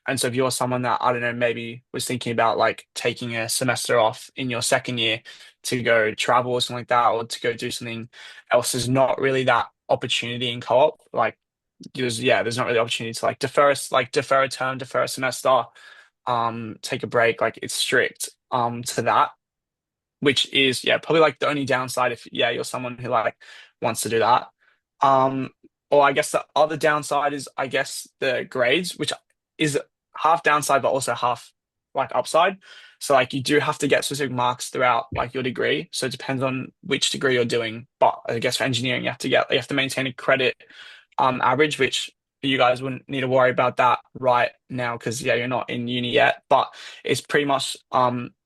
And so if you're someone that, I don't know, maybe was thinking about like taking a semester off in your second year to go travel or something like that, or to go do something else, there's not really that opportunity in co-op. Like there's not really opportunity to like defer a term, defer a semester, take a break. Like it's strict to that. which is yeah probably like the only downside if yeah you're someone who like wants to do that. Um, or I guess the other downside is I guess the grades, which is half downside but also half like upside. So like you do have to get specific marks throughout like your degree. So it depends on which degree you're doing. But I guess for engineering you have to maintain a credit average, which you guys wouldn't need to worry about that right now because yeah, you're not in uni yet. But it's pretty much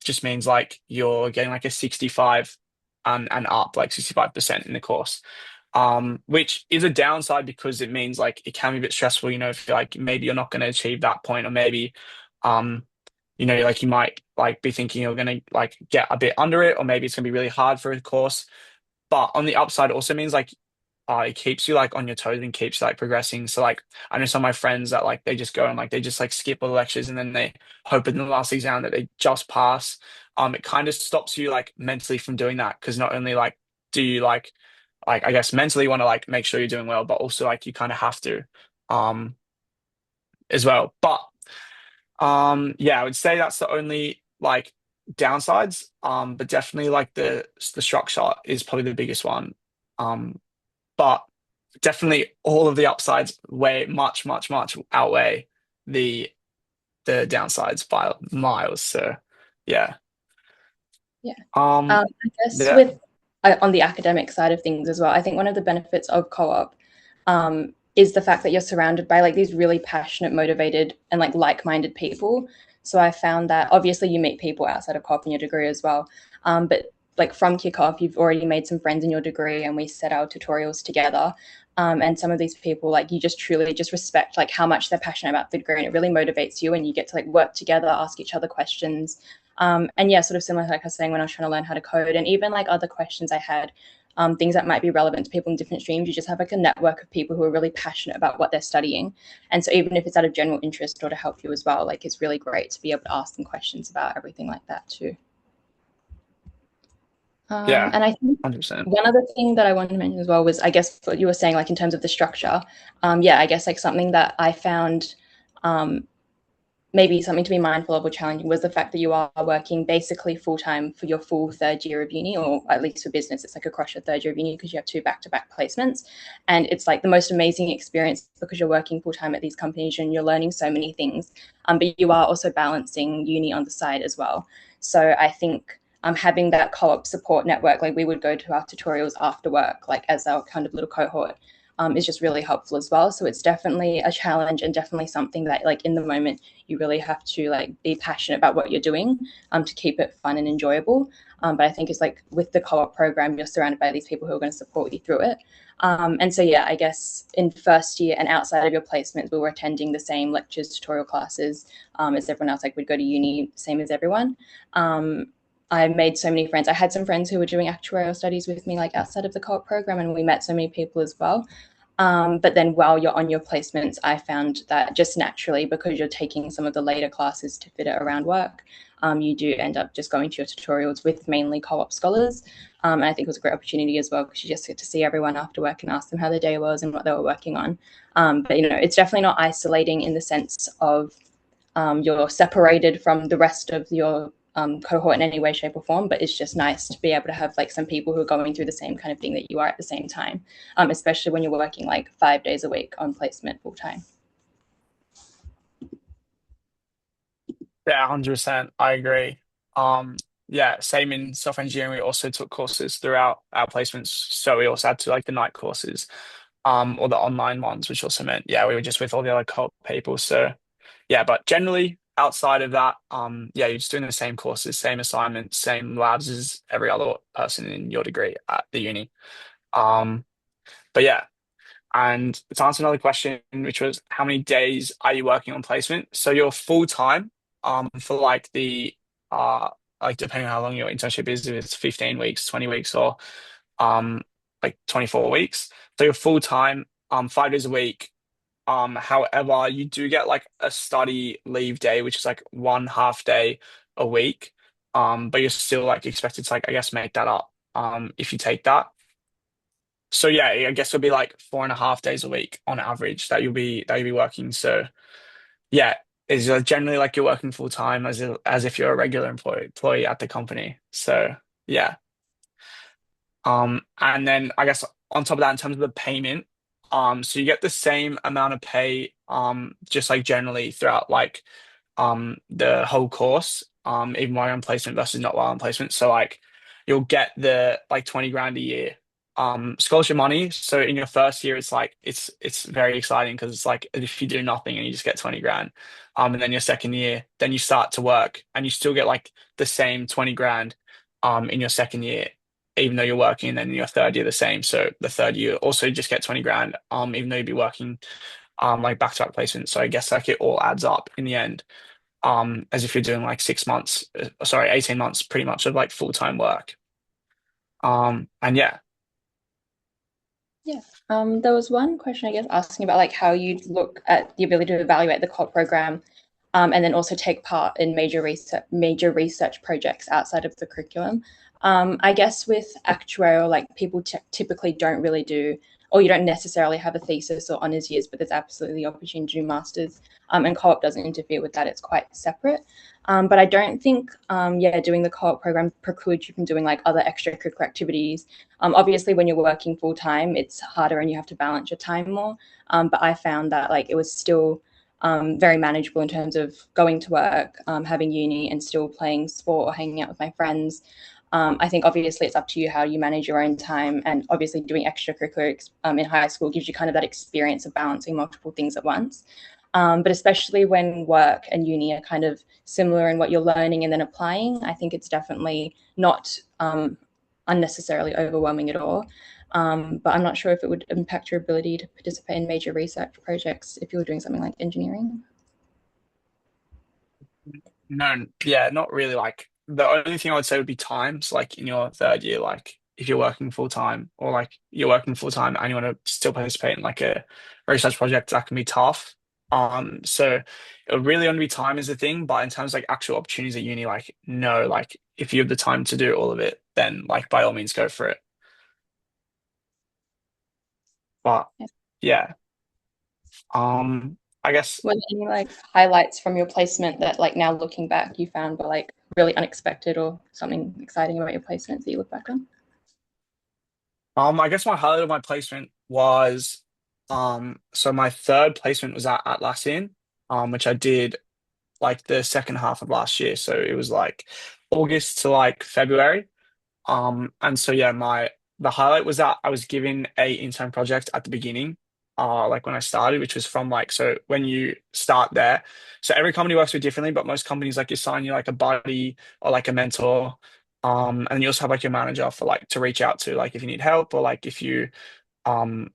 just means like you're getting like a 65 and up, like 65% in the course. Which is a downside because it means like it can be a bit stressful, if you're like maybe you're not going to achieve that point, or maybe um like you might like be thinking you're going to like get a bit under it, or maybe it's going to be really hard for a course. But on the upside, it also means like it keeps you like on your toes and keeps you like progressing. So like I know some of my friends that like they just go and like they just like skip all the lectures and then they hope in the last exam that they just pass. It kind of stops you like mentally from doing that because not only like do you like I guess mentally want to like make sure you're doing well, but also like you kind of have to um as well. But yeah, I would say that's the only like downsides. But definitely like the structure is probably the biggest one. Um, but definitely all of the upsides way much outweigh the the downsides by miles. So yeah. Yeah. Um I guess yeah. with on the academic side of things as well, I think one of the benefits of co-op is the fact that you're surrounded by like these really passionate, motivated, and like-minded people. So I found that obviously you meet people outside of co-op in your degree as well, but like from kickoff, you've already made some friends in your degree, and we set our tutorials together. And some of these people, like you just truly just respect like how much they're passionate about the degree, and it really motivates you. And you get to like work together, ask each other questions, and yeah, sort of similar to like I was saying when I was trying to learn how to code, and even like other questions I had, things that might be relevant to people in different streams. You just have like a network of people who are really passionate about what they're studying. And so even if it's out of general interest or to help you as well, like it's really great to be able to ask them questions about everything like that too. Yeah. And I think 100%. one other thing that I wanted to mention as well was, I guess, what you were saying, like in terms of the structure. Yeah, I guess like something that I found um, maybe something to be mindful of or challenging was the fact that you are working basically full time for your full third year of uni, or at least for business, it's like across your third year of uni because you have two back to back placements. And it's like the most amazing experience because you're working full time at these companies and you're learning so many things. But you are also balancing uni on the side as well. So I think having that co op support network, like we would go to our tutorials after work, like as our kind of little cohort. Is just really helpful as well. So it's definitely a challenge and definitely something that, like, in the moment, you really have to like be passionate about what you're doing to keep it fun and enjoyable. But I think it's like with the co-op program, you're surrounded by these people who are going to support you through it. And so, yeah, I guess in first year and outside of your placements, we were attending the same lectures, tutorial classes as everyone else. Like we'd go to uni, same as everyone. I made so many friends. I had some friends who were doing actuarial studies with me, like outside of the co-op program, and we met so many people as well. But then while you're on your placements, I found that just naturally, because you're taking some of the later classes to fit it around work, you do end up just going to your tutorials with mainly co-op scholars. And I think it was a great opportunity as well because you just get to see everyone after work and ask them how their day was and what they were working on. But, it's definitely not isolating in the sense of you're separated from the rest of your cohort in any way, shape, or form. But it's just nice to be able to have like some people who are going through the same kind of thing that you are at the same time, especially when you're working like 5 days a week on placement full time. Yeah, 100%. I agree. Um, yeah, same in software engineering. We also took courses throughout our placements. So we also had to like the night courses, or the online ones, which also meant, yeah, we were just with all the other co people. So yeah, but generally outside of that, yeah, you're just doing the same courses, same assignments, same labs as every other person in your degree at the uni. Um, but yeah, and to answer another question, which was how many days are you working on placement? So you're full time, for like the like depending on how long your internship is, if it's 15 weeks, 20 weeks, or um like 24 weeks. So you're full time, 5 days a week. However, you do get like a study leave day, which is like one half day a week. But you're still like expected to like I guess make that up if you take that. So yeah, I guess it'll be like 4.5 days a week on average that you'll be working. So yeah, it's generally like you're working full time as if you're a regular employee at the company. So Yeah. And then I guess on top of that, in terms of the payment, so you get the same amount of pay, just like generally throughout like the whole course, even while you're on placement versus not while on placement. So like you'll get the like 20 grand a year scholarship money. So in your first year it's like it's very exciting because it's like if you do nothing and you just get 20 grand. And then your second year, then you start to work and you still get like the same 20 grand in your second year, even though you're working, and then in your third year the same. So the third year also just get 20 grand, even though you'd be working like back to back placement. So I guess like it all adds up in the end, as if you're doing like 6 months, sorry, 18 months pretty much of like full-time work. And yeah. Yeah. There was one question, I guess, asking about like how you'd look at the ability to evaluate the COP program, and then also take part in major research projects outside of the curriculum. I guess with actuarial, like people typically don't really do, or you don't necessarily have a thesis or honors years, but there's absolutely the opportunity to do masters. And co-op doesn't interfere with that; it's quite separate. But I don't think, yeah, doing the co-op program precludes you from doing like other extracurricular activities. Obviously, when you're working full time, it's harder and you have to balance your time more. But I found that like it was still very manageable in terms of going to work, having uni, and still playing sport or hanging out with my friends. I think obviously it's up to you how you manage your own time, and obviously doing extracurricular in high school gives you kind of that experience of balancing multiple things at once. But especially when work and uni are kind of similar in what you're learning and then applying, I think it's definitely not unnecessarily overwhelming at all. But I'm not sure if it would impact your ability to participate in major research projects if you were doing something like engineering. No, yeah, not really. Like the only thing I would say would be times, like in your third year, like if you're working full time or like you're working full time and you want to still participate in like a research project, that can be tough. So it would really only be time is the thing, but in terms of like actual opportunities at uni, like no, like if you have the time to do all of it, then like by all means go for it. But Yeah. yeah, I guess. Were there any like highlights from your placement that like now looking back you found were like really unexpected or something exciting about your placements that you look back on? I guess my highlight of my placement was, so my third placement was at Atlassian, which I did like the second half of last year. So it was like August to like February. And so yeah, the highlight was that I was given a intern project at the beginning, like when I started, which was from like so when you start there. So every company works with differently, but most companies like assign you like a buddy or like a mentor. And you also have like your manager for like to reach out to, like if you need help or like if you um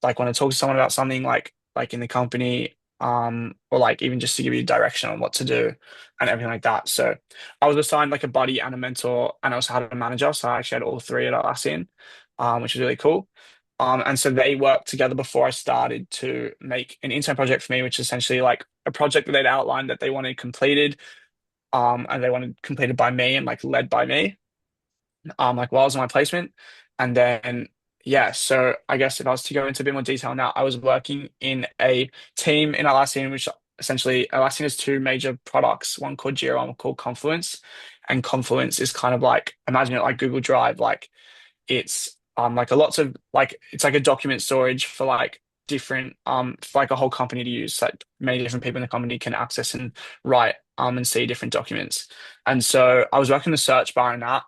like want to talk to someone about something like in the company, or like even just to give you direction on what to do and everything like that. So I was assigned like a buddy and a mentor, and I also had a manager, so I actually had all three at Atlassian, which was really cool. And so they worked together before I started to make an intern project for me, which is essentially like a project that they'd outlined that they wanted completed, and they wanted completed by me and like led by me, like while I was on my placement. And then, yeah, so I guess if I was to go into a bit more detail now, I was working in a team in Atlassian, which essentially Atlassian has two major products, one called Jira, one called Confluence. And Confluence is kind of like, imagine it like Google Drive, like it's like a lots of like it's like a document storage for like different for like a whole company to use. Like many different people in the company can access and write and see different documents. And so I was working the search bar in that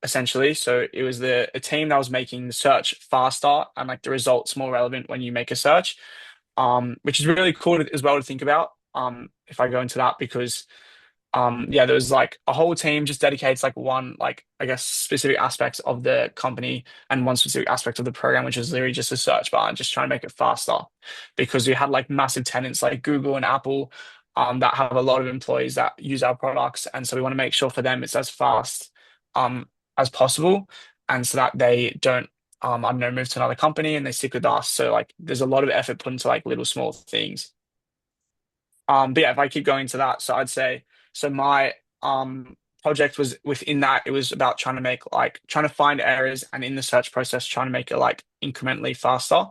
essentially. So it was a team that was making the search faster and like the results more relevant when you make a search, which is really cool as well to think about. If I go into that because yeah, there was like a whole team just dedicates like one like I guess specific aspects of the company and one specific aspect of the program, which is literally just a search bar and just trying to make it faster because we had like massive tenants like Google and Apple. That have a lot of employees that use our products, and so we want to make sure for them it's as fast um, as possible, and so that they don't I don't know move to another company and they stick with us. So like there's a lot of effort put into like little small things. But yeah, if I keep going to that, so I'd say so my project was within that, it was about trying to make like trying to find errors and in the search process trying to make it like incrementally faster.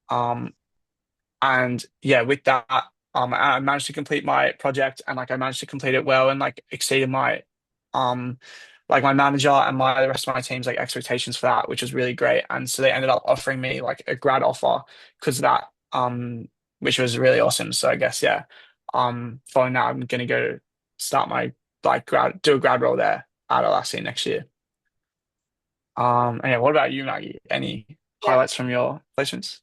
Um and yeah, with that, I managed to complete my project and like I managed to complete it well and like exceeded my um like my manager and the rest of my team's like expectations for that, which was really great. And so they ended up offering me like a grad offer because of that, which was really awesome. So I guess yeah, following that, I'm gonna go start my like do a grad role there at Atlassian next year. And yeah, what about you, Maggie? Any Yeah. highlights from your placements?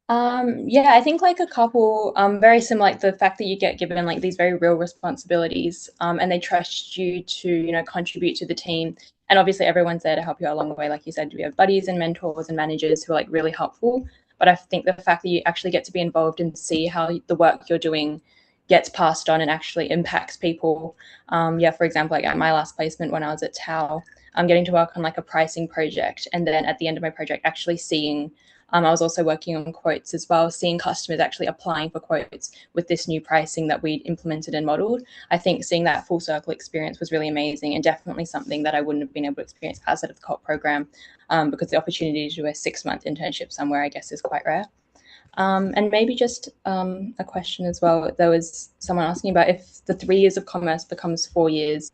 Yeah, I think like a couple, very similar, like the fact that you get given like these very real responsibilities, and they trust you to, contribute to the team. And obviously everyone's there to help you along the way. Like you said, we have buddies and mentors and managers who are like really helpful. But I think the fact that you actually get to be involved and see how the work you're doing gets passed on and actually impacts people. Yeah, for example, like at my last placement when I was at Tao, I'm getting to work on like a pricing project, and then at the end of my project, actually seeing I was also working on quotes as well, seeing customers actually applying for quotes with this new pricing that we implemented and modeled. I think seeing that full circle experience was really amazing and definitely something that I wouldn't have been able to experience outside of the COP program, because the opportunity to do a 6-month internship somewhere, I guess, is quite rare. And maybe just a question as well. There was someone asking about if the 3 years of commerce becomes 4 years,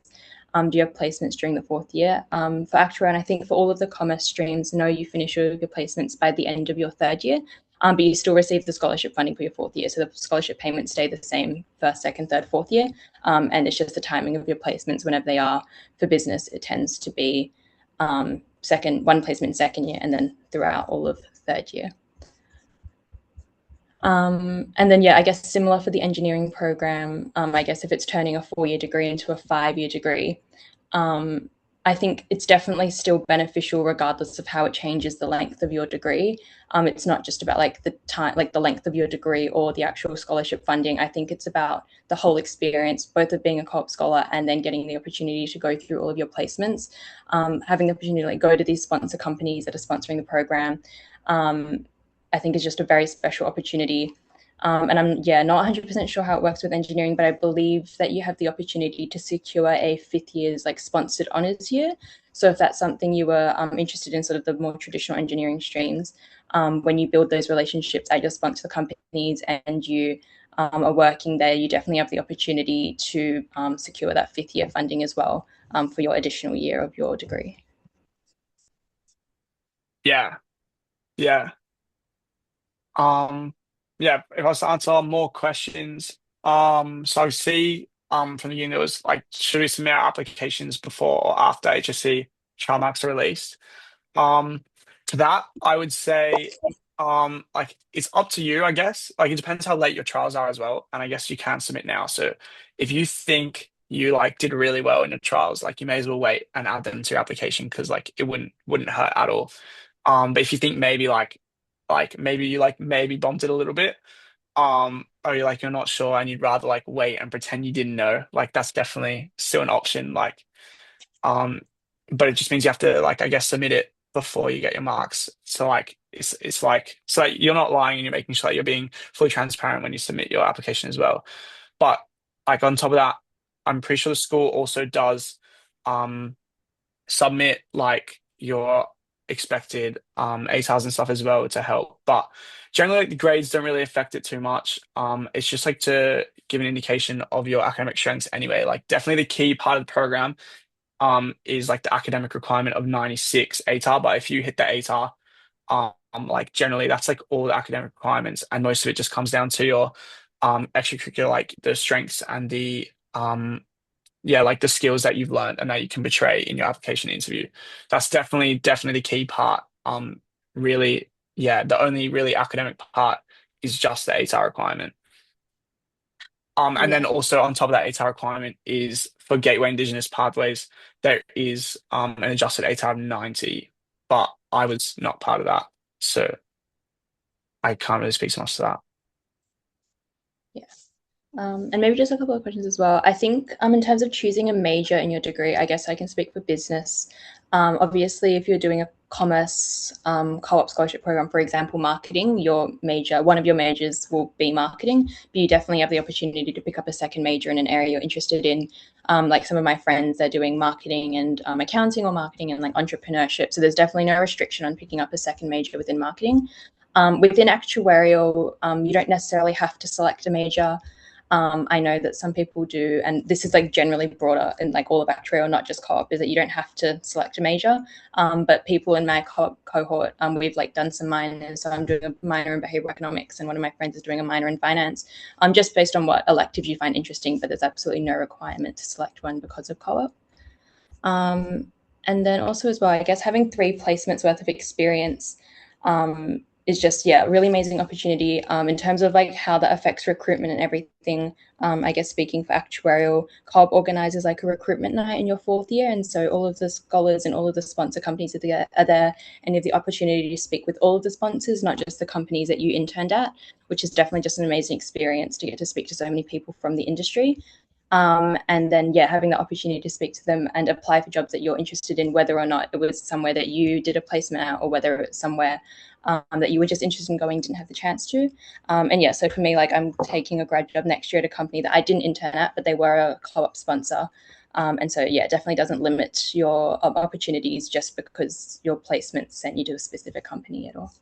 do you have placements during the fourth year? For Actua, and I think for all of the commerce streams, no, you finish your placements by the end of your third year, but you still receive the scholarship funding for your fourth year. So the scholarship payments stay the same first, second, third, fourth year. And it's just the timing of your placements whenever they are. For business, it tends to be one placement second year and then throughout all of third year. And then, yeah, I guess similar for the engineering program, I guess if it's turning a 4-year degree into a 5-year degree, I think it's definitely still beneficial regardless of how it changes the length of your degree. It's not just about like the time, like the length of your degree or the actual scholarship funding. I think it's about the whole experience, both of being a co-op scholar and then getting the opportunity to go through all of your placements, having the opportunity to like go to these sponsor companies that are sponsoring the program. I think is just a very special opportunity. And I'm not 100% sure how it works with engineering, but I believe that you have the opportunity to secure a 5th year's like sponsored honors year. So if that's something you were interested in, sort of the more traditional engineering streams, when you build those relationships at your sponsor companies and you are working there, you definitely have the opportunity to secure that 5th year funding as well, for your additional year of your degree. Yeah, yeah. Um, yeah, if I was to answer more questions, so I see from the uni it was like, should we submit our applications before or after HSC trial marks are released? Um, to that, I would say, like it's up to you, I guess. Like it depends how late your trials are as well, and I guess you can submit now. So if you think you like did really well in your trials, like you may as well wait and add them to your application because like it wouldn't hurt at all. But if you think maybe maybe you like maybe bumped it a little bit, or you're not sure and you'd rather like wait and pretend you didn't know, like that's definitely still an option. Um, but it just means you have to like I guess submit it before you get your marks. So like it's like so like, you're not lying and you're making sure that you're being fully transparent when you submit your application as well. But like on top of that, I'm pretty sure the school also does um submit like your expected ATARs and stuff as well to help. But generally like, the grades don't really affect it too much. It's just like to give an indication of your academic strengths anyway. Like definitely the key part of the program is like the academic requirement of 96 ATAR. But if you hit the ATAR, like generally that's like all the academic requirements, and most of it just comes down to your extracurricular, like the strengths and the yeah, like the skills that you've learned and that you can portray in your application interview. That's definitely the key part. Really, yeah, the only really academic part is just the ATAR requirement. And Yeah. then also on top of that ATAR requirement is for Gateway Indigenous Pathways, there is an adjusted ATAR of 90, but I was not part of that, so I can't really speak so much to that. Yes. And maybe just a couple of questions as well. I think in terms of choosing a major in your degree, I guess I can speak for business. Obviously, if you're doing a commerce co-op scholarship program, for example, marketing, one of your majors will be marketing, but you definitely have the opportunity to pick up a second major in an area you're interested in. Like some of my friends, they're doing marketing and accounting or marketing and like entrepreneurship. So there's definitely no restriction on picking up a second major within marketing. Within actuarial, you don't necessarily have to select a major. I know that some people do, and this is like generally broader in like all of actuarial, not just co-op, is that you don't have to select a major. But people in my cohort, we've like done some minors. So I'm doing a minor in behavioral economics, and one of my friends is doing a minor in finance, just based on what elective you find interesting. But there's absolutely no requirement to select one because of co-op. Um, and then also as well, I guess having 3 placements worth of experience is just, yeah, a really amazing opportunity in terms of like how that affects recruitment and everything. I guess speaking for actuarial, co-op organizes like a recruitment night in your 4th year. And so all of the scholars and all of the sponsor companies are there, and you have the opportunity to speak with all of the sponsors, not just the companies that you interned at, which is definitely just an amazing experience to get to speak to so many people from the industry. And then, yeah, having the opportunity to speak to them and apply for jobs that you're interested in, whether or not it was somewhere that you did a placement at or whether it's somewhere that you were just interested in going, didn't have the chance to. And yeah, so for me, like I'm taking a grad job next year at a company that I didn't intern at, but they were a co-op sponsor. And so, yeah, it definitely doesn't limit your opportunities just because your placement sent you to a specific company at all.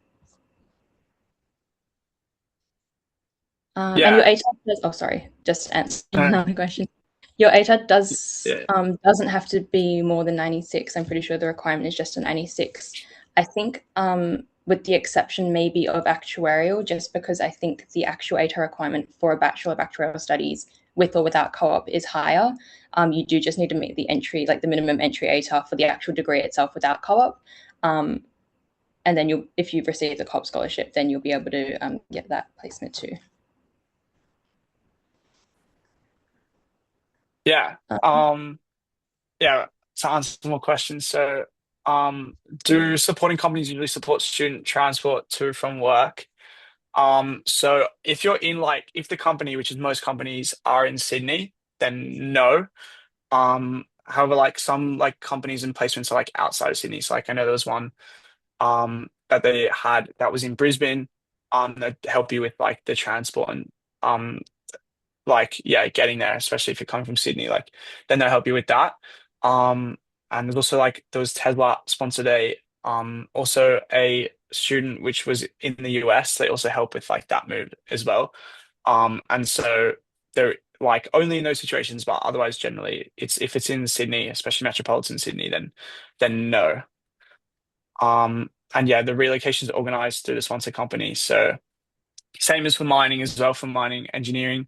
And your Yeah. ATAR does, oh, sorry, just answering No, another question. Your ATAR does yeah. doesn't have to be more than 96. I'm pretty sure the requirement is just a 96. I think with the exception maybe of actuarial, just because I think the actual ATAR requirement for a Bachelor of Actuarial Studies with or without co-op is higher. You do just need to meet the entry, like the minimum entry ATAR for the actual degree itself without co-op. Um, and then if you've received the co-op scholarship, then you'll be able to get that placement too. Yeah. Uh, Yeah. To answer some more questions. So, do supporting companies usually support student transport to from work? So if you're in like if the company, which is most companies, are in Sydney, then no. However, like some like companies and placements are like outside of Sydney. So like I know there was one that they had that was in Brisbane, that help you with like the transport and um like yeah, getting there, especially if you're coming from Sydney, like then they'll help you with that. Um, and there's also like there was Tesla sponsored a also a student which was in the US. They also help with like that move as well. And so they're like only in those situations, but otherwise generally it's if it's in Sydney, especially metropolitan Sydney, then no. And yeah, the relocation is organized through the sponsor company. So same as for mining as well, for mining engineering.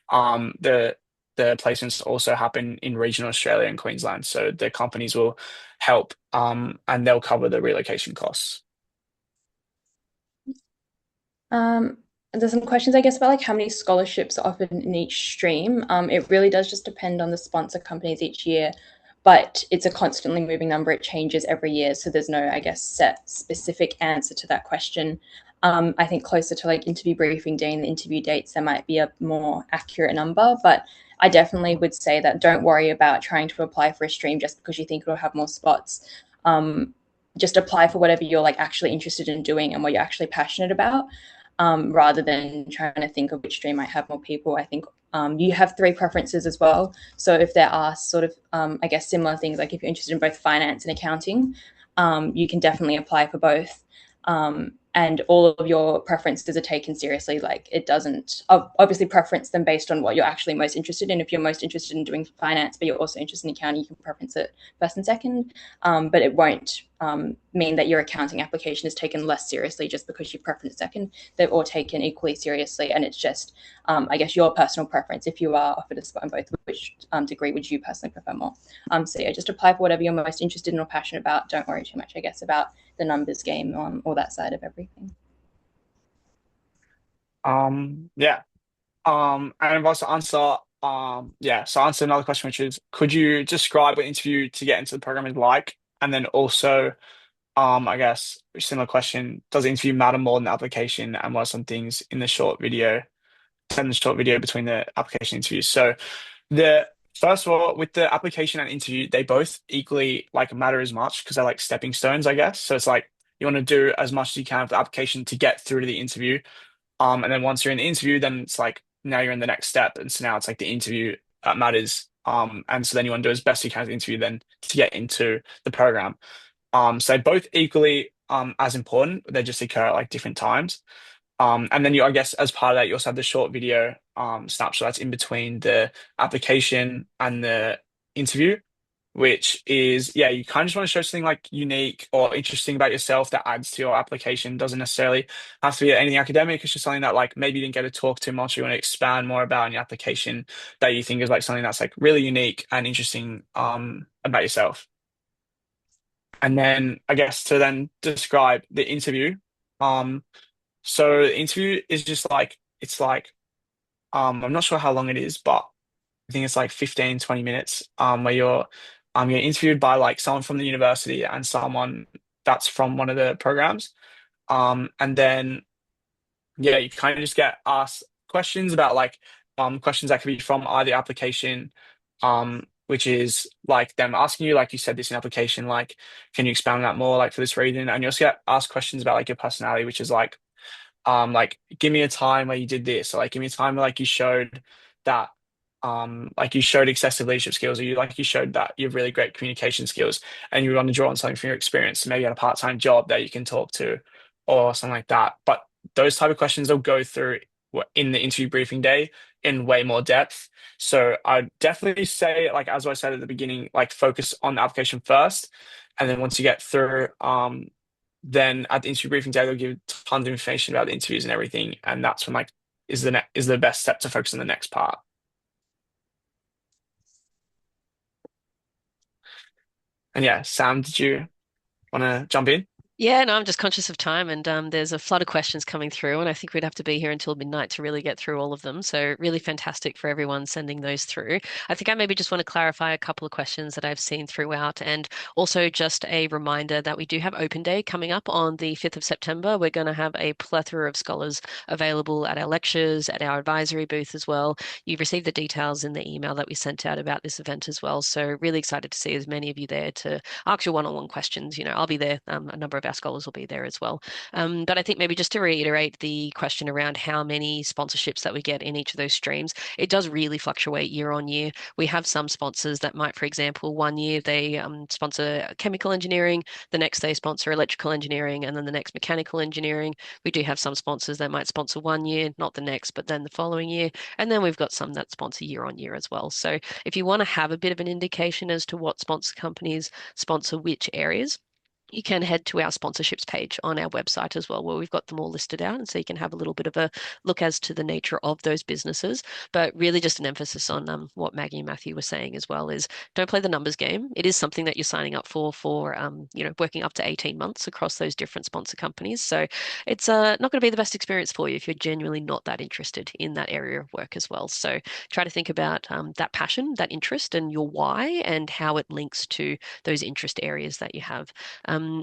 The placements also happen in regional Australia and Queensland. So the companies will help and they'll cover the relocation costs. Um, there's some questions, I guess, about like how many scholarships are offered in each stream. It really does just depend on the sponsor companies each year, but it's a constantly moving number. It changes every year, so there's no, I guess, set specific answer to that question. I think closer to like interview briefing day and the interview dates, there might be a more accurate number, but I definitely would say that don't worry about trying to apply for a stream just because you think it'll have more spots. Um, just apply for whatever you're like actually interested in doing and what you're actually passionate about, rather than trying to think of which stream might have more people. I think you have 3 preferences as well. So if there are sort of, I guess, similar things, like if you're interested in both finance and accounting, you can definitely apply for both. And all of your preferences are taken seriously. Like it doesn't obviously preference them based on what you're actually most interested in. If you're most interested in doing finance, but you're also interested in accounting, you can preference it first and second. But it won't mean that your accounting application is taken less seriously just because you preference second. They're all taken equally seriously, and it's just, I guess, your personal preference. If you are offered a spot in both, which degree would you personally prefer more? So yeah, just apply for whatever you're most interested in or passionate about. Don't worry too much, I guess, about the numbers game or that side of everything. Yeah. And I've also answer yeah, so answer another question, which is could you describe what interview to get into the program is like? And then also I guess similar question, does the interview matter more than the application and what are some things in the short video, send the short video between the application interviews. So the first of all, with the application and interview, they both equally like matter as much because they're like stepping stones, I guess. So it's like you want to do as much as you can with the application to get through to the interview. And then once you're in the interview, then it's like now you're in the next step. And so now it's like the interview that matters. And so then you want to do as best you can at the interview then to get into the program. So both equally as important. They just occur at like different times. And then I guess, as part of that, you also have the short video snapshot that's in between the application and the interview, which is, yeah, you kind of just want to show something like unique or interesting about yourself that adds to your application. Doesn't necessarily have to be anything academic. It's just something that like maybe you didn't get to talk too much, or you want to expand more about in your application that you think is like something that's like really unique and interesting about yourself. And then I guess to then describe the interview. Um, so the interview is just like it's like I'm not sure how long it is, but I think it's like 15, 20 minutes where you're getting interviewed by like someone from the university and someone that's from one of the programs. And then yeah, you kind of just get asked questions about like questions that could be from either application, which is like them asking you, like you said this in application, like, can you expand on that more, like for this reason? And you also get asked questions about like your personality, which is like give me a time where you did this, or like give me a time where like you showed that like you showed excessive leadership skills, or you showed that you have really great communication skills, and you want to draw on something from your experience. So maybe you had a part-time job that you can talk to or something like that. But those type of questions will go through in the interview briefing day in way more depth. So I'd definitely say, like as I said at the beginning, like focus on the application first, and then once you get through then at the interview briefing day, they'll give tons of information about the interviews and everything, and that's when like is the best step to focus on the next part. And yeah, Sam, did you want to jump in? Yeah, no, I'm just conscious of time, and there's a flood of questions coming through, and I think we'd have to be here until midnight to really get through all of them. So really fantastic for everyone sending those through. I think I maybe just want to clarify a couple of questions that I've seen throughout, and also just a reminder that we do have Open Day coming up on the 5th of September. We're going to have a plethora of scholars available at our lectures, at our advisory booth as well. You've received the details in the email that we sent out about this event as well. So really excited to see as many of you there to ask your one-on-one questions. I'll be there. A number of our scholars will be there as well. But I think maybe just to reiterate the question around how many sponsorships that we get in each of those streams, it does really fluctuate year on year. We have some sponsors that might, for example, one year they sponsor chemical engineering, the next they sponsor electrical engineering, and then the next mechanical engineering. We do have some sponsors that might sponsor one year, not the next, but then the following year. And then we've got some that sponsor year on year as well. So if you want to have a bit of an indication as to what sponsor companies sponsor which areas, you can head to our sponsorships page on our website as well, where we've got them all listed out. And so you can have a little bit of a look as to the nature of those businesses. But really, just an emphasis on what Maggie and Matthew were saying as well is don't play the numbers game. It is something that you're signing up for working up to 18 months across those different sponsor companies. So it's not going to be the best experience for you if you're genuinely not that interested in that area of work as well. So try to think about that passion, that interest, and your why, and how it links to those interest areas that you have.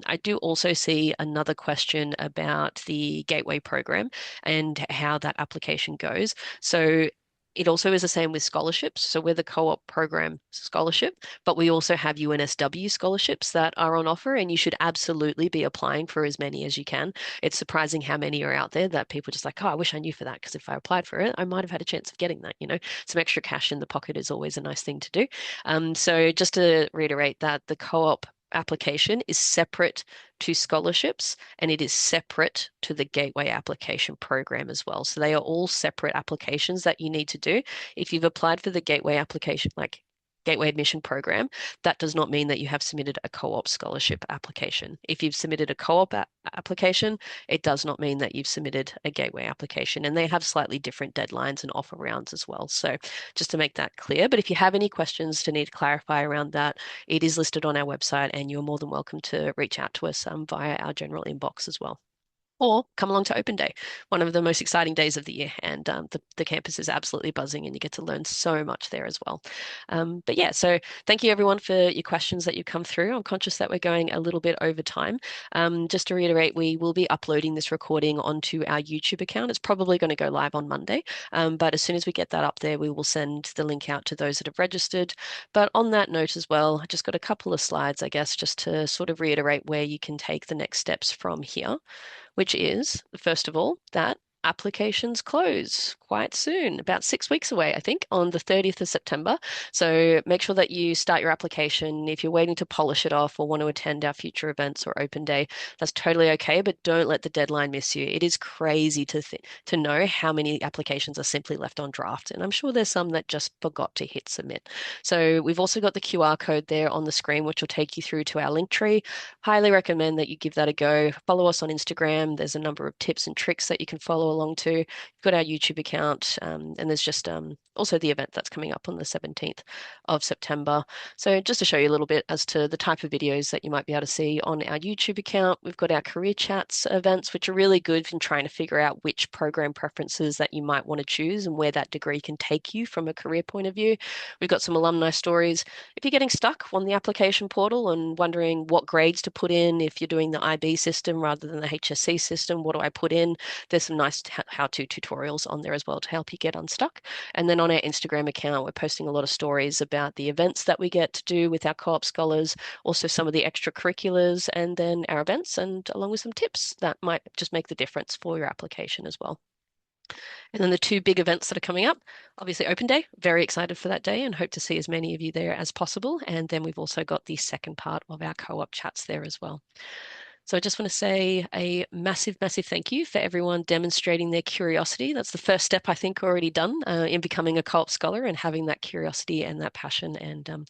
I do also see another question about the Gateway program and how that application goes. So it also is the same with scholarships. So we're the co-op program scholarship, but we also have UNSW scholarships that are on offer, and you should absolutely be applying for as many as you can. It's surprising how many are out there that people just like, oh, I wish I knew for that, because if I applied for it, I might have had a chance of getting that. Some extra cash in the pocket is always a nice thing to do. So just to reiterate that the co-op application is separate to scholarships, and it is separate to the Gateway application program as well. So they are all separate applications that you need to do. If you've applied for the Gateway application, like Gateway Admission Program, that does not mean that you have submitted a co-op scholarship application. If you've submitted a co-op application, it does not mean that you've submitted a Gateway application. And they have slightly different deadlines and offer rounds as well. So just to make that clear. But if you have any questions to need to clarify around that, it is listed on our website, and you're more than welcome to reach out to us via our general inbox as well. Or come along to Open Day, one of the most exciting days of the year. And the campus is absolutely buzzing, and you get to learn so much there as well. But yeah, so thank you everyone for your questions that you come through. I'm conscious that we're going a little bit over time. Just to reiterate, we will be uploading this recording onto our YouTube account. It's probably going to go live on Monday. But as soon as we get that up there, we will send the link out to those that have registered. But on that note as well, I just got a couple of slides, I guess, just to sort of reiterate where you can take the next steps from here, which is, first of all, that applications close quite soon, about 6 weeks away, I think, on the 30th of September. So make sure that you start your application. If you're waiting to polish it off or want to attend our future events or open day, that's totally okay, but don't let the deadline miss you. It is crazy to know how many applications are simply left on draft, and I'm sure there's some that just forgot to hit submit. So we've also got the QR code there on the screen, which will take you through to our link tree. Highly recommend that you give that a go. Follow us on Instagram. There's a number of tips and tricks that you can follow along to. You've got our YouTube account, and there's just also the event that's coming up on the 17th of September. So just to show you a little bit as to the type of videos that you might be able to see on our YouTube account, we've got our career chats events, which are really good in trying to figure out which program preferences that you might want to choose and where that degree can take you from a career point of view. We've got some alumni stories. If you're getting stuck on the application portal and wondering what grades to put in, if you're doing the IB system rather than the HSC system, what do I put in? There's some nice how-to tutorials on there as well to help you get unstuck. And then on our Instagram account, we're posting a lot of stories about the events that we get to do with our co-op scholars, also some of the extracurriculars, and then our events, and along with some tips that might just make the difference for your application as well. And then the two big events that are coming up, obviously Open Day, very excited for that day and hope to see as many of you there as possible. And then we've also got the second part of our co-op chats there as well. So I just want to say a massive, massive thank you for everyone demonstrating their curiosity. That's the first step, I think, already done in becoming a co-op scholar and having that curiosity and that passion and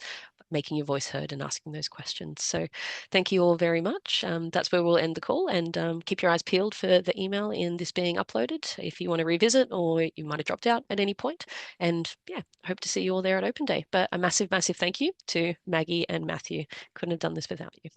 making your voice heard and asking those questions. So thank you all very much. That's where we'll end the call, and keep your eyes peeled for the email in this being uploaded if you want to revisit or you might have dropped out at any point. And yeah, hope to see you all there at Open Day. But a massive, massive thank you to Maggie and Matthew. Couldn't have done this without you.